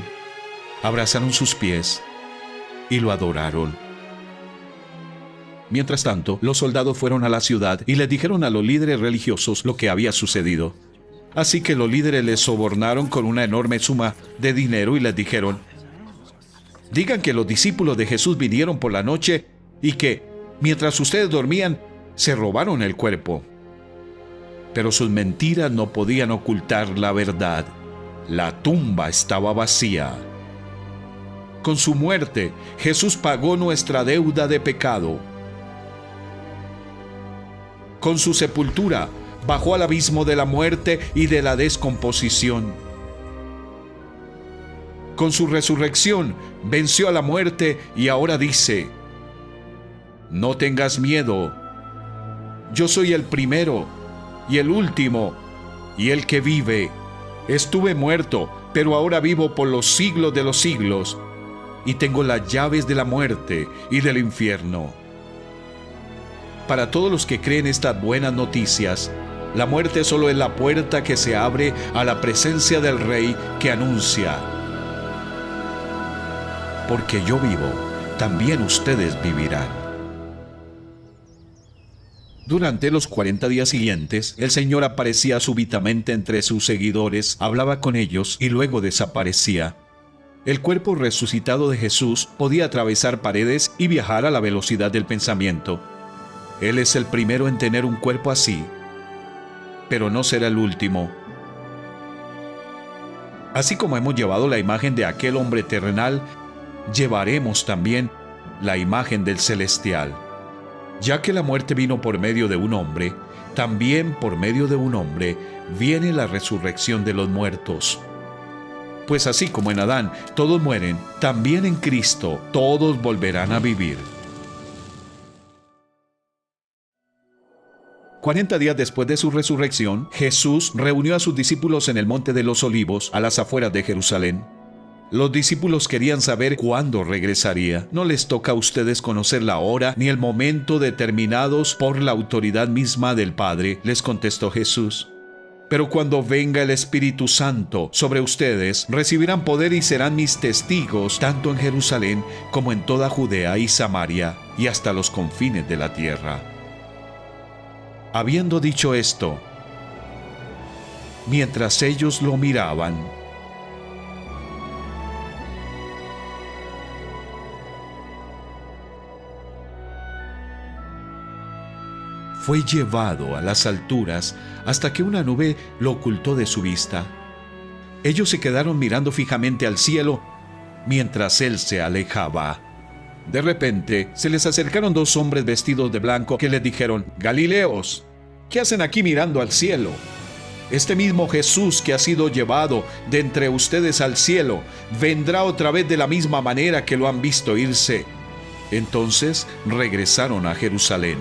abrazaron sus pies y lo adoraron. Mientras tanto, los soldados fueron a la ciudad y les dijeron a los líderes religiosos lo que había sucedido. Así que los líderes les sobornaron con una enorme suma de dinero y les dijeron: «Digan que los discípulos de Jesús vinieron por la noche y que, mientras ustedes dormían, se robaron el cuerpo». Pero sus mentiras no podían ocultar la verdad. La tumba estaba vacía. Con su muerte, Jesús pagó nuestra deuda de pecado. Con su sepultura, bajó al abismo de la muerte y de la descomposición. Con su resurrección, venció a la muerte y ahora dice: «No tengas miedo. Yo soy el primero y el último y el que vive. Estuve muerto, pero ahora vivo por los siglos de los siglos y tengo las llaves de la muerte y del infierno». Para todos los que creen estas buenas noticias, la muerte solo es la puerta que se abre a la presencia del Rey que anuncia: «Porque yo vivo, también ustedes vivirán». Durante los 40 días siguientes, el Señor aparecía súbitamente entre sus seguidores, hablaba con ellos y luego desaparecía. El cuerpo resucitado de Jesús podía atravesar paredes y viajar a la velocidad del pensamiento. Él es el primero en tener un cuerpo así, pero no será el último. Así como hemos llevado la imagen de aquel hombre terrenal, llevaremos también la imagen del celestial. Ya que la muerte vino por medio de un hombre, también por medio de un hombre viene la resurrección de los muertos. Pues así como en Adán todos mueren, también en Cristo todos volverán a vivir. 40 días después de su resurrección, Jesús reunió a sus discípulos en el Monte de los Olivos, a las afueras de Jerusalén. Los discípulos querían saber cuándo regresaría. No les toca a ustedes conocer la hora ni el momento determinados por la autoridad misma del Padre, les contestó Jesús. Pero cuando venga el Espíritu Santo sobre ustedes, recibirán poder y serán mis testigos tanto en Jerusalén como en toda Judea y Samaria y hasta los confines de la tierra. Habiendo dicho esto, mientras ellos lo miraban, fue llevado a las alturas hasta que una nube lo ocultó de su vista. Ellos se quedaron mirando fijamente al cielo mientras él se alejaba. De repente se les acercaron dos hombres vestidos de blanco que les dijeron: Galileos, ¿qué hacen aquí mirando al cielo? Este mismo Jesús que ha sido llevado de entre ustedes al cielo vendrá otra vez de la misma manera que lo han visto irse. Entonces regresaron a Jerusalén.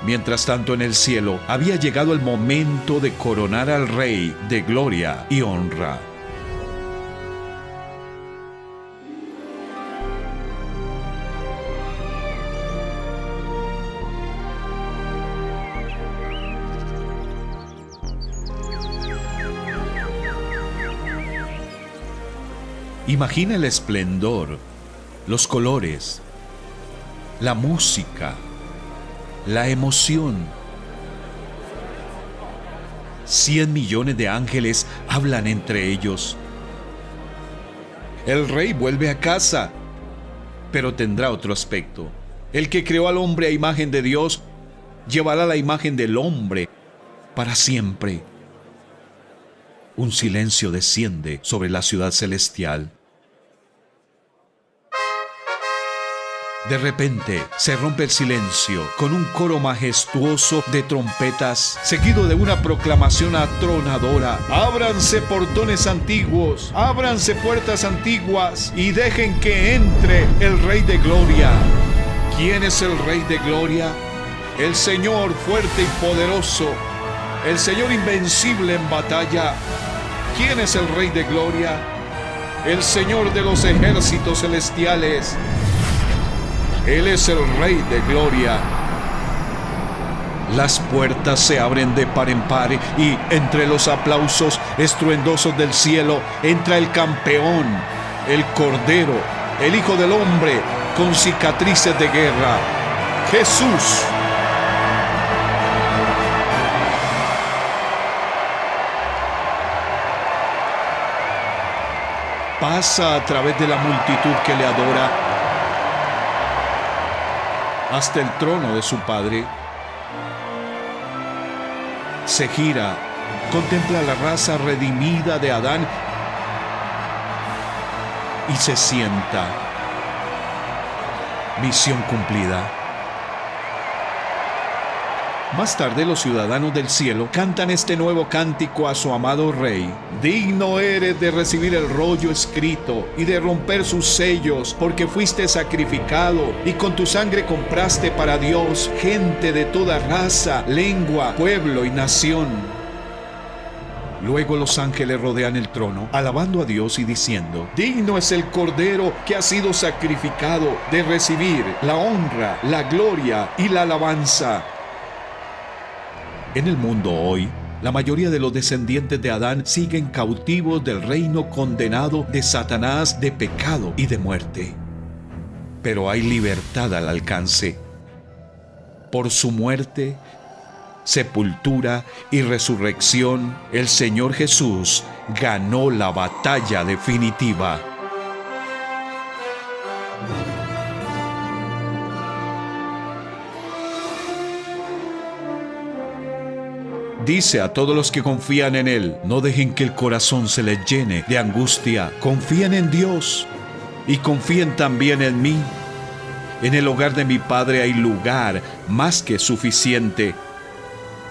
Mientras tanto, en el cielo había llegado el momento de coronar al Rey de gloria y honra. Imagina el esplendor, los colores, la música, la emoción. 100 millones de ángeles hablan entre ellos. El rey vuelve a casa, pero tendrá otro aspecto. El que creó al hombre a imagen de Dios llevará la imagen del hombre para siempre. Un silencio desciende sobre la ciudad celestial. De repente se rompe el silencio con un coro majestuoso de trompetas, seguido de una proclamación atronadora: ábranse portones antiguos, ábranse puertas antiguas y dejen que entre el Rey de Gloria. ¿Quién es el Rey de Gloria? El Señor fuerte y poderoso, el Señor invencible en batalla. ¿Quién es el Rey de Gloria? El Señor de los ejércitos celestiales. Él es el Rey de Gloria. Las puertas se abren de par en par y entre los aplausos estruendosos del cielo entra el campeón, el Cordero, el Hijo del Hombre con cicatrices de guerra, Jesús. Pasa a través de la multitud que le adora hasta el trono de su Padre. Se gira, contempla la raza redimida de Adán y se sienta. Misión cumplida. Más tarde los ciudadanos del cielo cantan este nuevo cántico a su amado Rey. Digno eres de recibir el rollo escrito y de romper sus sellos, porque fuiste sacrificado y con tu sangre compraste para Dios gente de toda raza, lengua, pueblo y nación. Luego los ángeles rodean el trono, alabando a Dios y diciendo: digno es el Cordero que ha sido sacrificado de recibir la honra, la gloria y la alabanza. En el mundo hoy, la mayoría de los descendientes de Adán siguen cautivos del reino condenado de Satanás, de pecado y de muerte. Pero hay libertad al alcance. Por su muerte, sepultura y resurrección, el Señor Jesús ganó la batalla definitiva. Dice a todos los que confían en Él: no dejen que el corazón se les llene de angustia. Confíen en Dios y confíen también en mí. En el hogar de mi Padre hay lugar más que suficiente.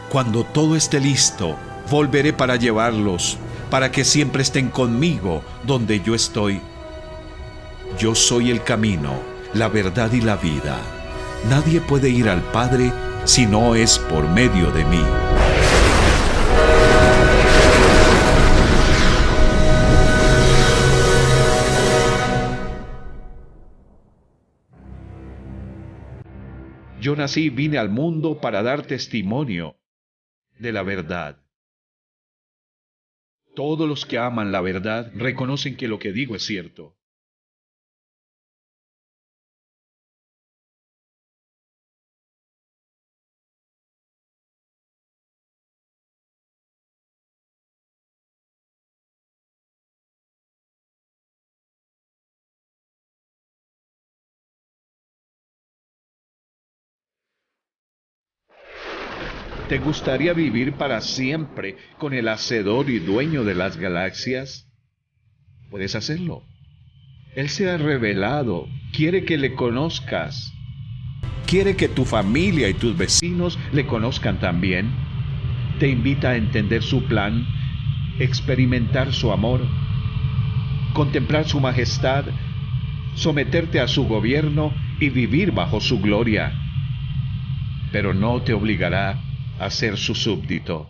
Cuando todo esté listo, volveré para llevarlos, para que siempre estén conmigo donde yo estoy. Yo soy el camino, la verdad y la vida. Nadie puede ir al Padre si no es por medio de mí. Yo nací y vine al mundo para dar testimonio de la verdad. Todos los que aman la verdad reconocen que lo que digo es cierto. ¿Te gustaría vivir para siempre con el hacedor y dueño de las galaxias? Puedes hacerlo. Él se ha revelado, quiere que le conozcas. Quiere que tu familia y tus vecinos le conozcan también. Te invita a entender su plan, experimentar su amor, contemplar su majestad, someterte a su gobierno y vivir bajo su gloria. Pero no te obligará a ser su súbdito.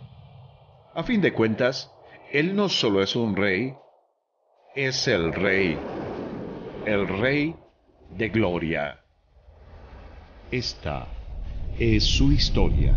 A fin de cuentas, Él no solo es un rey, es el Rey de gloria. Esta es su historia.